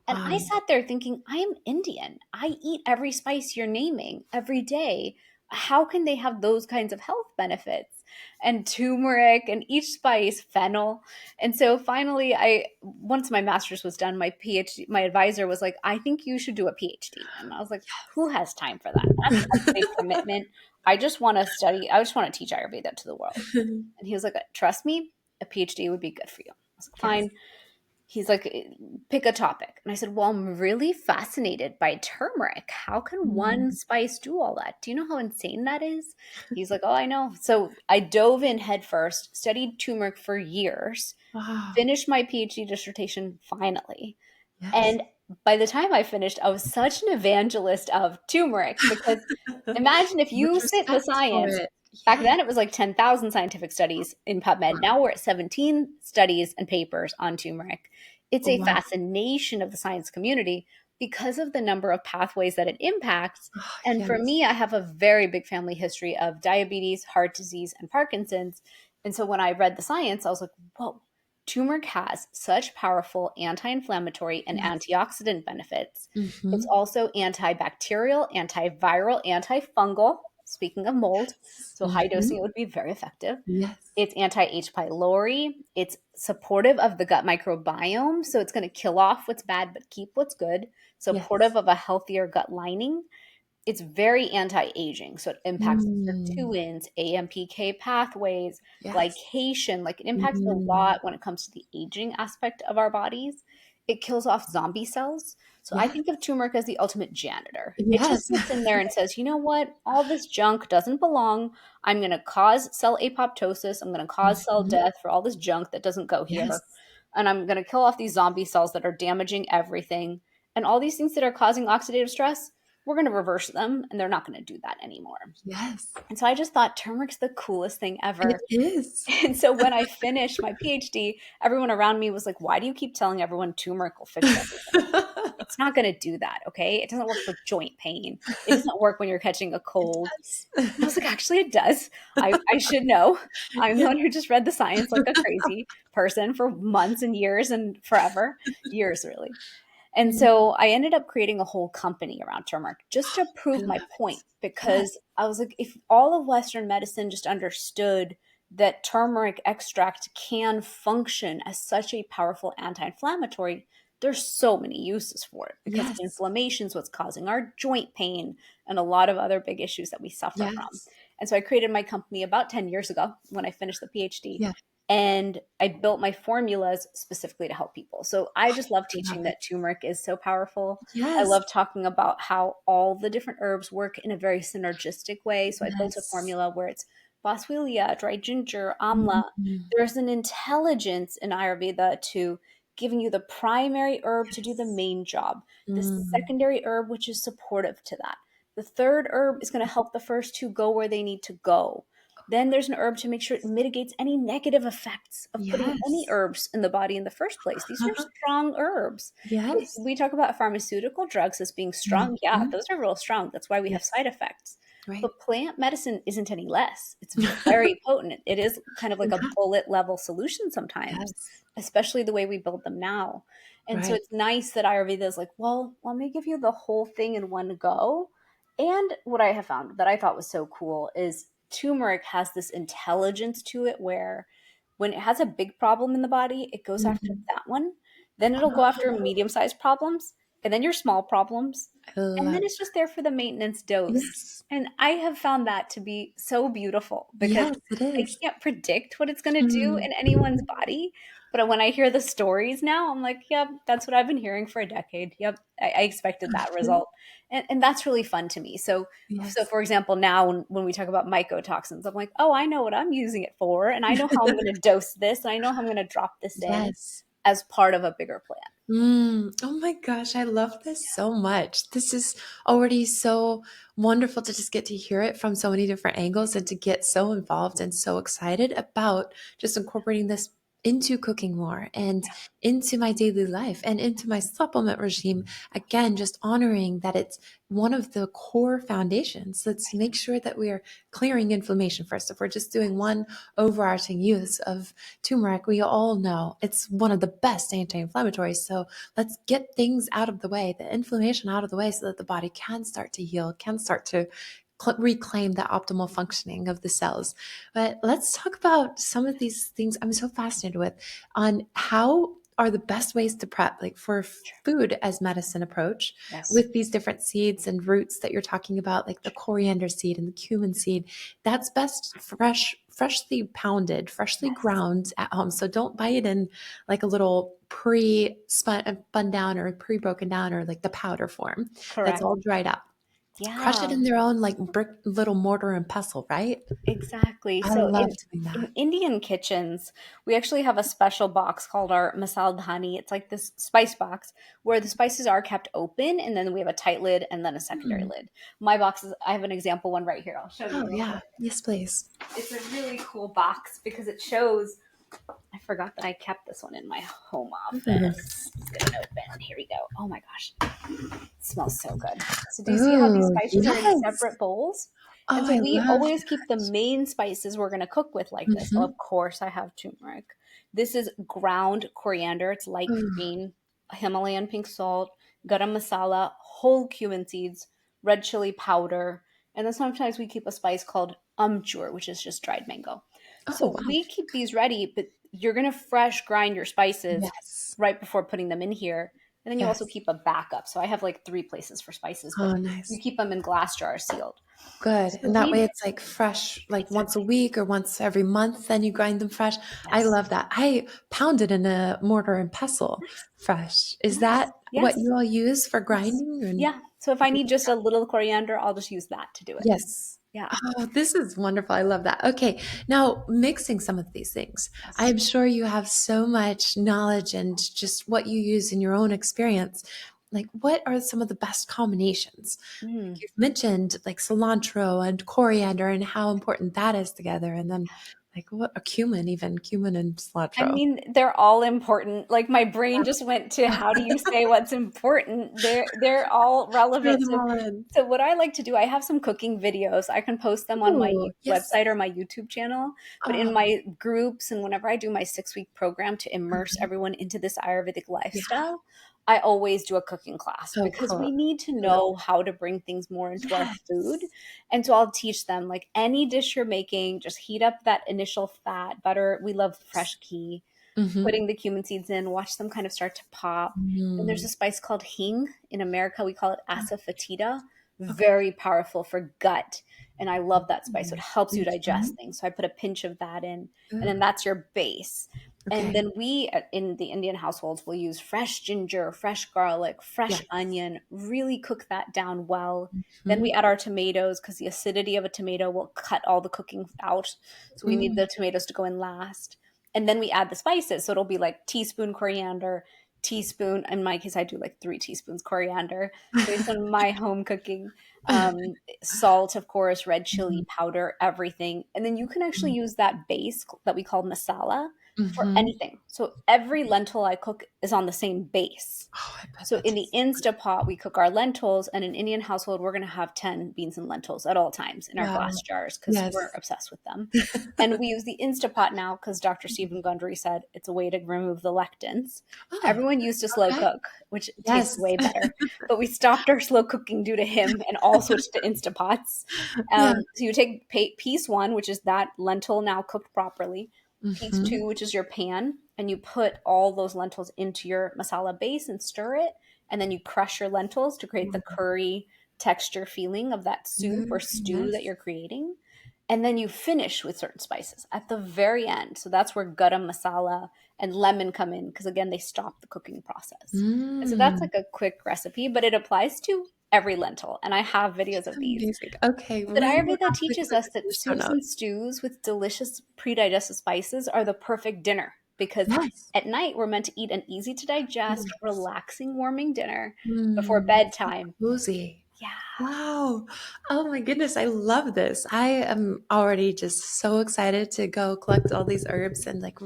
And I Wow. sat there thinking, I am Indian. I eat every spice you're naming every day. How can they have those kinds of health benefits? and turmeric and each spice, fennel. And so finally, once my master's was done, my PhD, my advisor was like, I think you should do a PhD. And I was like, who has time for that? That's a big commitment. I just want to study, I just want to teach Ayurveda to the world. And he was like, trust me, a PhD would be good for you. I was like, Yes. fine. He's like, pick a topic. And I said, well, I'm really fascinated by turmeric. How can one spice do all that? Do you know how insane that is? He's like, oh, I know. So I dove in headfirst, studied turmeric for years, Wow. finished my PhD dissertation finally. Yes. And by the time I finished, I was such an evangelist of turmeric because imagine if Much you sit the respect for science. it. Back Yeah. then, it was like 10,000 scientific studies in PubMed. Wow. Now we're at 17 studies and papers on turmeric. It's a Wow. fascination of the science community because of the number of pathways that it impacts. Oh, And for yes. me, I have a very big family history of diabetes, heart disease, and Parkinson's. And so when I read the science, I was like, whoa, turmeric has such powerful anti-inflammatory and Yes. antioxidant benefits. It's Mm-hmm. also antibacterial, antiviral, antifungal. Speaking of mold, so high Mm-hmm. dosing it would be very effective. Yes. It's anti-H. pylori. It's supportive of the gut microbiome, so it's going to kill off what's bad but keep what's good. Supportive Yes. of a healthier gut lining. It's very anti-aging, so it impacts Mm. sirtuins, AMPK pathways, Yes. glycation. Like it impacts a Mm. lot when it comes to the aging aspect of our bodies. It kills off zombie cells. So I Yes. think of turmeric as the ultimate janitor. It just Yes. sits in there and says, you know what? All this junk doesn't belong. I'm going to cause cell apoptosis. I'm going to cause cell Mhm. death for all this junk that doesn't go here. Yes. And I'm going to kill off these zombie cells that are damaging everything. And all these things that are causing oxidative stress, we're going to reverse them and they're not going to do that anymore. Yes. And so I just thought turmeric's the coolest thing It ever. is. And so when I finished my PhD, everyone around me was like, why do you keep telling everyone turmeric will fix everything? It's not going to do that, okay? It doesn't work for joint pain. It doesn't work when you're catching a It cold. does. And I was like, actually, it does. I should know. I'm the Yeah. one who just read the science like a crazy person for months and years and forever. Years, really. And Mm. so I ended up creating a whole company around turmeric just to I prove love my it. point Yes. because I was like, if all of Western medicine just understood that turmeric extract can function as such a powerful anti inflammatory, there's so many uses for it because Yes. inflammation is what's causing our joint pain and a lot of other big issues that we suffer from. Yes. And so I created my company about 10 years ago when I finished the PhD. Yeah. And I built my formulas specifically to help people. So I just love I love teaching that it. turmeric is so powerful. I Yes. love talking about how all the different herbs work in a very synergistic way. So I built a Yes. formula where it's boswellia, dried ginger, amla. Mhm. There's an intelligence in Ayurveda to giving you the primary herb to do the Yes. main job, the Mm. secondary herb, which is supportive to that. The third herb is going to help the first two go where they need to go. Then there's an herb to make sure it mitigates any negative effects of putting any Yes. herbs in the body in the first place. These are strong herbs. Yes. We talk about pharmaceutical drugs as being strong. Yeah, Mhm. those are real strong. That's why we have Yes. side effects. Right. But plant medicine isn't any less. It's very potent. It is kind of like a Yeah. bullet level solution sometimes, Yes. especially the way we build them now. And so Right. it's nice that Ayurveda is like, well, let me give you the whole thing in one go. And what I have found that I thought was so cool is turmeric has this intelligence to it where when it has a big problem in the body, it goes after Mhm. that one. Then it'll go after medium sized problems and then your small problems. I And then love it's just there for the maintenance dose. Yes. And I have found that to be so beautiful because Yes, it I is. can't predict what it's going to do Mm. in anyone's body. But when I hear the stories now, I'm like, yep, that's what I've been hearing for a decade. Yep, I expected that result. And that's really fun to me. So Yes. for example, now when we talk about mycotoxins, I'm like, oh, I know what I'm using it for. And I know how I'm going to dose this. And I know how I'm going to drop this in Yes. as part of a bigger plan. Oh my gosh, I love this so much. This is already so wonderful to just get to hear it from so many different angles and to get so involved and so excited about just incorporating this into cooking more and into my daily life and into my supplement regime. Again, just honoring that it's one of the core foundations. Let's make sure that we are clearing inflammation first. If we're just doing one overarching use of turmeric, we all know it's one of the best anti-inflammatories. So let's get things out of the way, the inflammation out of the way so that the body can start to heal, can start to reclaim that optimal functioning of the cells. But let's talk about some of these things I'm so fascinated with on how are the best ways to prep, like for food as medicine approach Yes. with these different seeds and roots that you're talking about, like the coriander seed and the cumin seed. That's best freshly pounded, freshly Yes. ground at home. So don't buy it in like a little spun down or pre-broken down or like the powder form that's Correct. all dried up. Crush it Yeah. in their own like brick little mortar and pestle, right? Exactly. I So love doing in that. Indian kitchens, we actually have a special box called our masala dhani. It's like this spice box where the spices are kept open, and then we have a tight lid and then a secondary Hmm. lid. My boxes, I have an example one right here. I'll show you Oh real yeah. quick. Yes, please. It's a really cool box because it shows. I forgot that I kept this one in my home Mhm. office. Let's get it open. Here we go. Oh my gosh. It smells so good. So do you see how these Oh, spices are in yes. separate bowls? And Oh, so I we love always keep the main spices we're going to cook with like this. So that. of course I have turmeric. This is ground coriander. It's light Hmm. green. Himalayan pink salt, garam masala, whole cumin seeds, red chili powder, and then sometimes we keep a spice called amchur, which is just dried mango. Oh, So wow. we keep these ready, but you're going to fresh grind your spices Yes. right before putting them in here. And then you also Yes. keep a backup. So I have like three places for spices, but Oh, you nice. keep them in glass jars sealed. Good. So And that way we it's like fresh, like once a exactly. week or once every month, then you grind them fresh. I Yes. love that. I pound it in a mortar and pestle Nice. fresh. Is Nice. that what Yes. you all use for Yes. grinding? And Yeah. So if I need just a little coriander, I'll just use that to do it. yes. Yeah. Oh, this is wonderful. I love that. Okay. Now, mixing some of these things, Yes. I'm sure you have so much knowledge and just what you use in your own experience. Like, what are some of the best combinations? Like Mm. you've mentioned, like cilantro and coriander and how important that is together. And then, like, what a cumin, even cumin and I cilantro. mean, they're all important. Like my brain just went to Yeah. how do you say what's important? They're all Throw relevant. them So all in. so what I like to do, I have some cooking videos. I can post them on my Oh, yes. website or my YouTube channel. But in Oh, my groups and whenever I do my 6-week program to immerse mhm. everyone into this Ayurvedic Yeah. lifestyle, I always do a cooking class So because cool. we need to know Beautiful. how to bring things more into our food. Yes. And so I'll teach them like any dish you're making, just heat up that initial fat, butter. We love fresh ghee, Mm-hmm. putting the cumin seeds in, watch them kind of start to pop. Then there's Mm. a spice called hing. In America, we call it asafoetida. Okay. Very powerful for gut. And I love that spice. So it helps you digest Mhm. things. So I put a pinch of that in, and Ooh, then that's your base. And okay. then we in the Indian households will use fresh ginger, fresh garlic, fresh Yes. onion, really cook that down well. Then we Mhm. add our tomatoes because the acidity of a tomato will cut all the cooking out. So we need Mm. the tomatoes to go in last, and then we add the spices. So it'll be like teaspoon coriander, teaspoon. In my case, I do like 3 teaspoons coriander based on my home cooking. Salt, of course, red chili Mhm. powder, everything. And then you can actually use that base that we call masala for Mhm. anything. So every lentil I cook is on the same base. Oh, I bet So that in the tastes so good. Instapot, we cook our lentils, and in an Indian household, we're going to have 10 beans and lentils at all times in our glass Wow. jars because we're Yes. obsessed with them. And we use the Instapot now because Dr. Stephen Gundry said it's a way to remove the lectins. Oh, Everyone used to slow okay. cook, which tastes Yes. way better, but we stopped our slow cooking due to him and all switched to Instapots. Yeah. So you take piece one, which is that lentil now cooked properly, piece Mhm. two, which is your pan, and you put all those lentils into your masala base and stir it, and then you crush your lentils to create the curry texture feeling of that soup or Mm, stew that yes. you're creating. And then you finish with certain spices at the very end. So that's where garam masala and lemon come in because again they stop the cooking process. And so that's Mm. like a quick recipe, but it applies to every lentil. And I have videos of these. Amazing. Okay, But we will Ayurveda have to teaches put us this in that the show soups and notes. stews with delicious pre-digested spices are the perfect dinner because Yes. at night we're meant to eat an easy to digest, Yes. relaxing, warming dinner before Mm. So bedtime. cozy. Yeah. Wow. Oh my goodness, I love this. I am already just so excited to go collect all these herbs and like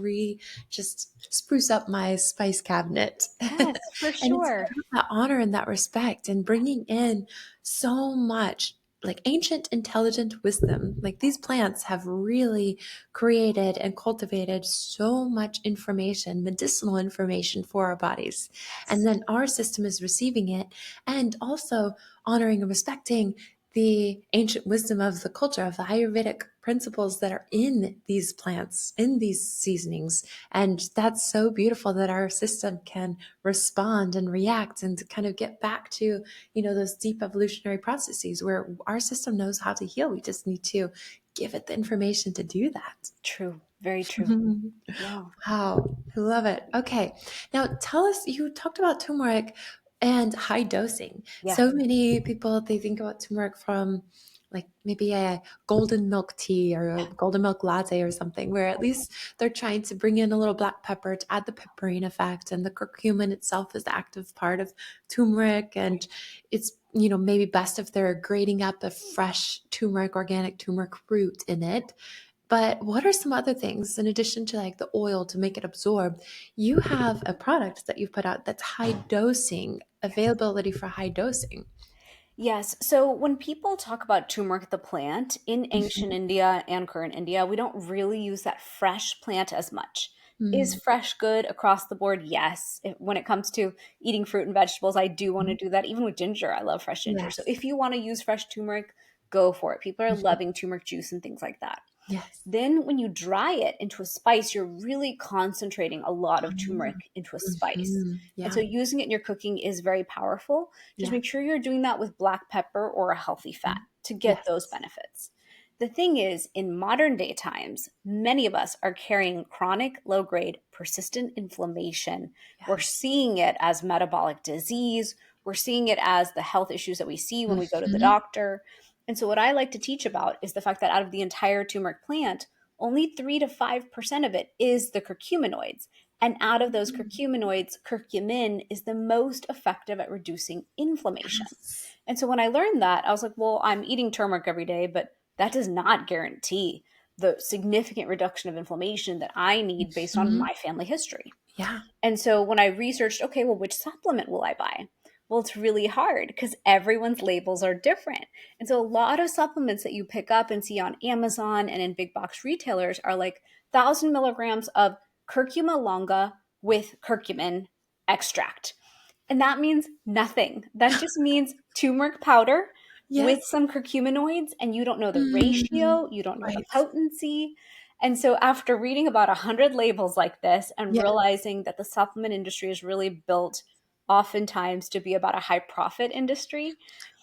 just spruce up my spice cabinet. Yes, for And it's sure. about that honor and that respect and bringing in so much like ancient intelligent wisdom. Like these plants have really created and cultivated so much information, medicinal information for our bodies. And Yes. then our system is receiving it and also honoring and respecting. the ancient wisdom of the culture, of the Ayurvedic principles that are in these plants, in these seasonings. And that's so beautiful that our system can respond and react and kind of get back to, those deep evolutionary processes where our system knows how to heal. We just need to give it the information to do that. True. Very true. Yeah. Wow, I love it. Okay. Now tell us, you talked about turmeric and high dosing. Yeah. So many people, they think about turmeric from like maybe a golden milk tea or a golden milk latte or something, where at least they're trying to bring in a little black pepper to add the pepperine effect. And the curcumin itself is the active part of turmeric. And it's, maybe best if they're grating up a fresh turmeric, organic turmeric root in it. But what are some other things in addition to like the oil to make it absorb? You have a product that you've put out that's high dosing, availability for high dosing. Yes. So when people talk about turmeric, the plant, in ancient Mhm. India and current India, we don't really use that fresh plant as much. Is Mm. fresh good across the board? Yes. When it comes to eating fruit and vegetables, I do want to Mhm. do that. Even with ginger, I love fresh ginger. So Yes. if you want to use fresh turmeric, go for it. People are Mhm. loving turmeric juice and things like that. Yes. Then, when you dry it into a spice, you're really concentrating a lot of turmeric into a spice. And so, Yeah. using it in your cooking is very powerful. Just Yeah. make sure you're doing that with black pepper or a healthy fat Mhm. to get those Yes. benefits. The thing is, in modern day times, many of us are carrying chronic, low grade, persistent inflammation. We're Yes. seeing it as metabolic disease. We're seeing it as the health issues that we see when we go to the Mhm. doctor. And so, what I like to teach about is the fact that out of the entire turmeric plant, only 3 to 5% of it is the curcuminoids. And out of those Mm. curcuminoids, curcumin is the most effective at reducing inflammation. Yes. And so when I learned that, I was like, well, I'm eating turmeric every day, but that does not guarantee the significant reduction of inflammation that I need based on Mhm. my family history. Yeah. And so when I researched, okay, well, which supplement will I buy? Well, it's really hard because everyone's labels are different. And so a lot of supplements that you pick up and see on Amazon and in big box retailers are like 1,000 milligrams of curcuma longa with curcumin extract. And that means nothing. That just means turmeric powder with Yes. some curcuminoids, and you don't know the Mm. ratio, you don't know the Right. potency. And so, after reading about 100 labels like this and Yeah. realizing that the supplement industry is really built oftentimes to be about a high profit industry,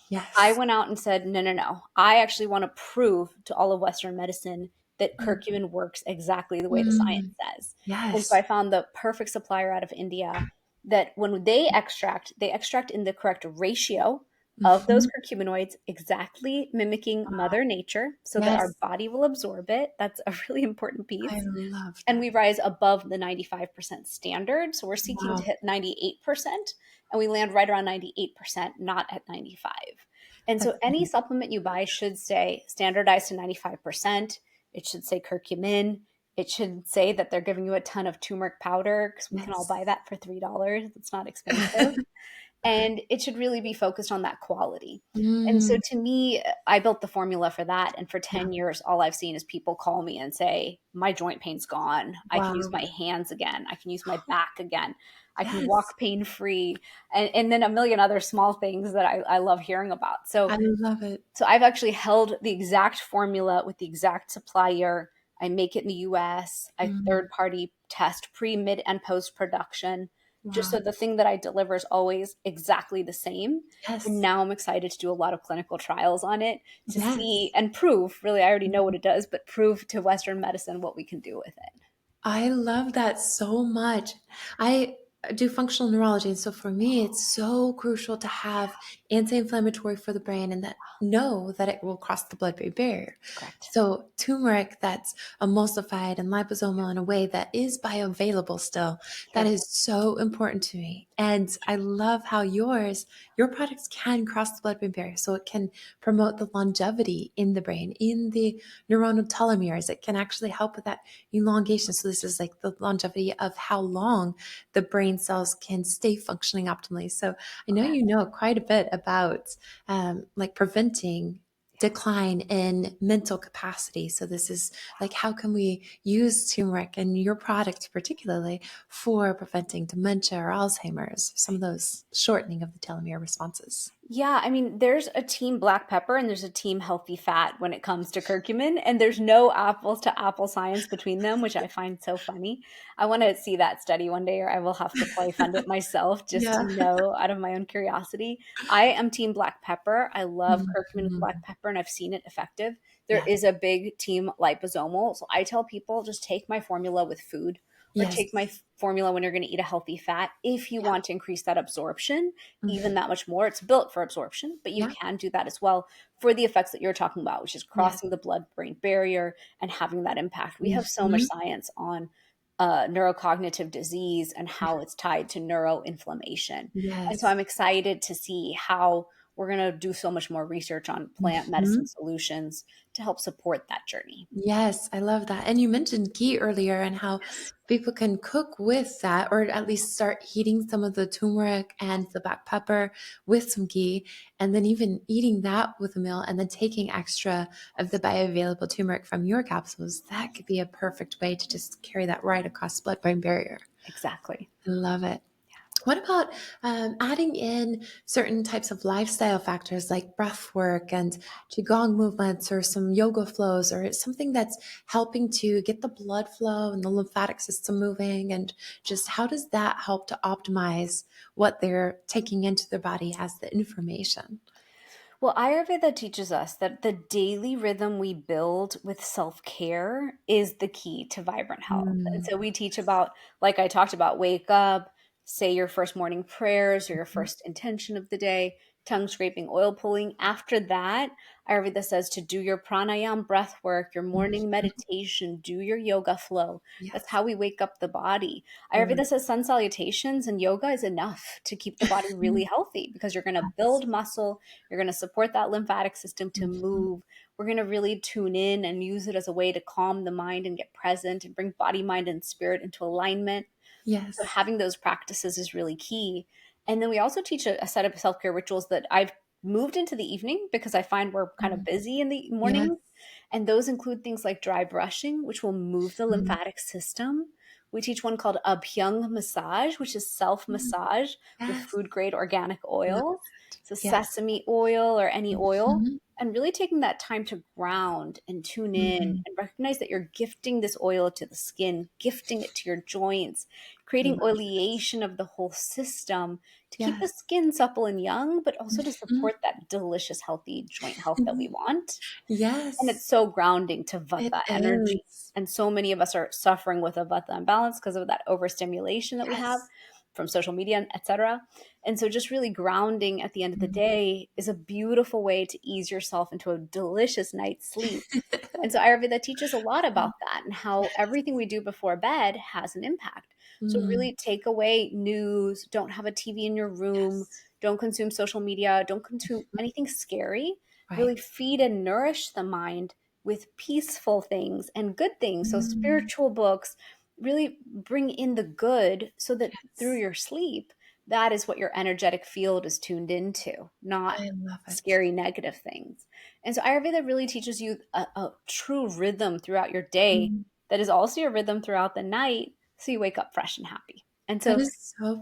I Yes. went out and said, no, no, no. I actually want to prove to all of Western medicine that Mm. curcumin works exactly the way the science Mm. says. And so I Yes. found the perfect supplier out of India that when they extract in the correct ratio of those Mhm. curcuminoids, exactly mimicking Wow. Mother Nature so that our Yes. body will absorb it. That's a really important I piece. love And that. we rise above the 95% standard. So we're seeking to Wow. hit 98%, and we land right around 98%, not at 95. And so That's any amazing. supplement you buy should say standardized to 95%. It should say curcumin. It should say that they're giving you a ton of turmeric powder because we can all buy Yes. that for $3. It's not expensive. And it should really be focused on that quality. And so Mm. to me, I built the formula for that. And for Yeah. 10 years, all I've seen is people call me and say, my joint pain's gone. I can use Wow. my hands again. I can use my back again. I can Yes. walk pain free. And then a million other small things that I love hearing about. So I love it. so I've actually held the exact formula with the exact supplier. I make it in the US. I Mm. third party test pre, mid, and post production, just so Wow. the thing that I deliver is always exactly the same. And Yes. now I'm excited to do a lot of clinical trials on it to see Yes. and prove, really, I already know what Mhm. it does, but prove to Western medicine what we can do with it. I love that so much. I do functional neurology, and so for me, it's so crucial to have anti-inflammatory for the brain and that know that it will cross the blood-brain barrier. Correct. So turmeric that's emulsified and liposomal in a way that is bioavailable still, that Sure. is so important to me. And I love how your products can cross the blood-brain barrier. So it can promote the longevity in the brain, in the neuronal telomeres. It can actually help with that elongation. So this is like the longevity of how long the brain cells can stay functioning optimally. So I know Okay. you know quite a bit about like preventing decline in mental capacity. So this is like how can we use turmeric and your product particularly for preventing dementia or Alzheimer's, some of those shortening of the telomere responses. Yeah, I mean, there's a team black pepper and there's a team healthy fat when it comes to curcumin, and there's no apples to apple science between them, which I find so funny. I want to see that study one day, or I will have to play fund it myself just to Yeah. know out of my own curiosity. I am team black pepper. I love curcumin with black Mhm. pepper, and I've seen it effective. There Yeah. is a big team liposomal. So I tell people just take my formula with food or take my Yes. formula when you're going to eat a healthy fat if you Yeah. want to increase that absorption even Mhm. that much more. It's built for absorption, but you Yeah. can do that as well for the effects that you're talking about, which is Yes. crossing the blood-brain barrier and having that impact. We have so much Mhm. science on neurocognitive disease and how it's tied to neuroinflammation. And so Yes. I'm excited to see how we're going to do so much more research on plant medicine Mhm. solutions to help support that journey. Yes, I love that. And you mentioned ghee earlier and how Yes. people can cook with that, or at least start heating some of the turmeric and the black pepper with some ghee, and then even eating that with a meal and then taking extra of the bioavailable turmeric from your capsules. That could be a perfect way to just carry that right across the blood-brain barrier. Exactly. I love it. What about adding in certain types of lifestyle factors like breath work and qigong movements or some yoga flows or something that's helping to get the blood flow and the lymphatic system moving? And just how does that help to optimize what they're taking into their body as the information? Well, Ayurveda teaches us that the daily rhythm we build with self care is the key to vibrant health. And Mm. so we teach about, like I talked about, wake up, say your first morning prayers or your first intention of the day, tongue scraping, oil pulling. After that, Ayurveda says to do your pranayam breath work, your morning Mhm. meditation, do your yoga flow. That's Yes. how we wake up the body. I love Ayurveda says sun salutations and yoga is enough to keep the body really it. healthy because you're going to Yes. build muscle, you're going to support that lymphatic system to Mhm. move. We're going to really tune in and use it as a way to calm the mind and get present and bring body, mind, and spirit into alignment. So Yes. having those practices is really key. And then we also teach a set of self care rituals that I've moved into the evening because I find we're kind of Mm. busy in the Yes. morning. And those include things like dry brushing, which will move the Mhm. lymphatic system. We teach one called Abhyang massage, which is self Mm. massage with Yes. food grade organic Love oils. it. So Yes. sesame oil or any oil. Mhm. And really taking that time to ground and tune in Mhm. and recognize that you're gifting this oil to the skin, gifting it to your joints, I creating love this. oleation of the whole system to keep the Yes. skin supple and young, but also to Mhm. support that delicious, healthy joint health that we want. And it's Yes, so grounding to it Vata energy. is. And so many of us are suffering with a Vata imbalance because of that overstimulation that we have Yes. from social media, etc. And so just really grounding at the end of the Mm. day is a beautiful way to ease yourself into a delicious night's sleep. And so Ayurveda teaches a lot about that and how Yes. everything we do before bed has an impact. So Mm. really take away news, don't have a TV in your room, Yes. don't consume social media, don't consume anything scary. Really Right. feed and nourish the mind with peaceful things and good things. So Mm. spiritual books really bring in the good so that through Yes. your sleep, that is what your energetic field is tuned into, not I love it. scary negative things. And so Ayurveda really teaches you a true rhythm throughout your day Mm. that is also your rhythm throughout the night so you wake up fresh and happy. And That so is so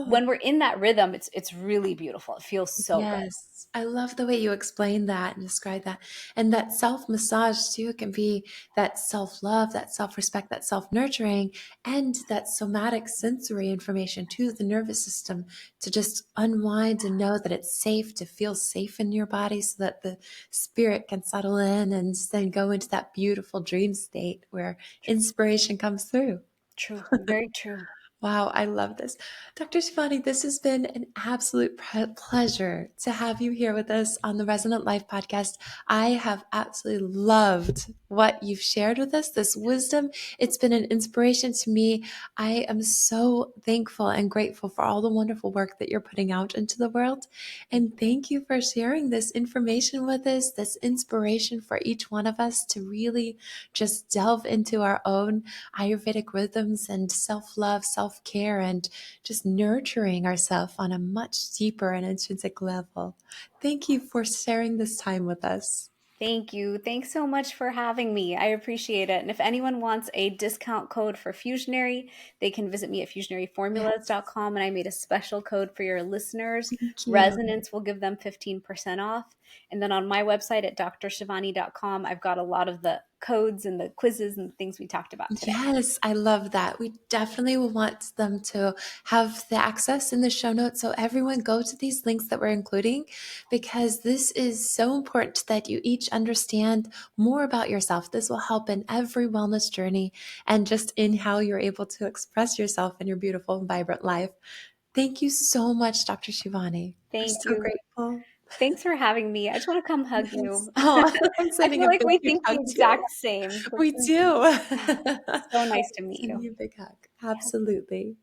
when beautiful. we're in that rhythm, it's really beautiful. It feels so good. Yes, I love the way you explain that and describe that. And that self massage too can be that self love, that self respect, that self nurturing, and that somatic sensory information to the nervous system to just unwind and know that it's safe to feel safe in your body so that the spirit can settle in and then go into that beautiful dream state where True, inspiration comes through. true, very true. Wow, I love this. Dr. Shivani, this has been an absolute pleasure to have you here with us on the Resonant Life podcast. I have absolutely loved what you've shared with us, this wisdom. It's been an inspiration to me. I am so thankful and grateful for all the wonderful work that you're putting out into the world. And thank you for sharing this information with us, this inspiration for each one of us to really just delve into our own Ayurvedic rhythms and self love, self care, and just nurturing ourselves on a much deeper and intrinsic level. Thank you for sharing this time with us. Thank you. Thanks so much for having me. I appreciate it. And if anyone wants a discount code for Fusionary, they can visit me at Yes, fusionaryformulas.com. And I made a special code for your listeners. thank you. Resonance will give them 15% off. And then on my website at drshivani.com, I've got a lot of the codes and the quizzes and the things we talked about today. Yes, I love that. We definitely will want them to have the access in the show notes. So everyone go to these links that we're including, because this is so important that you each understand more about yourself. This will help in every wellness journey and just in how you're able to express yourself in your beautiful and vibrant life. Thank you so much, Dr. Shivani. We're Thank so you. grateful. Thanks for having me. I just want to come hug Yes. you. Oh, I'm I sending feel a like big we huge think the hug too. exact same. We do. So nice to meet Sending you. you a big hug. Yeah. Absolutely.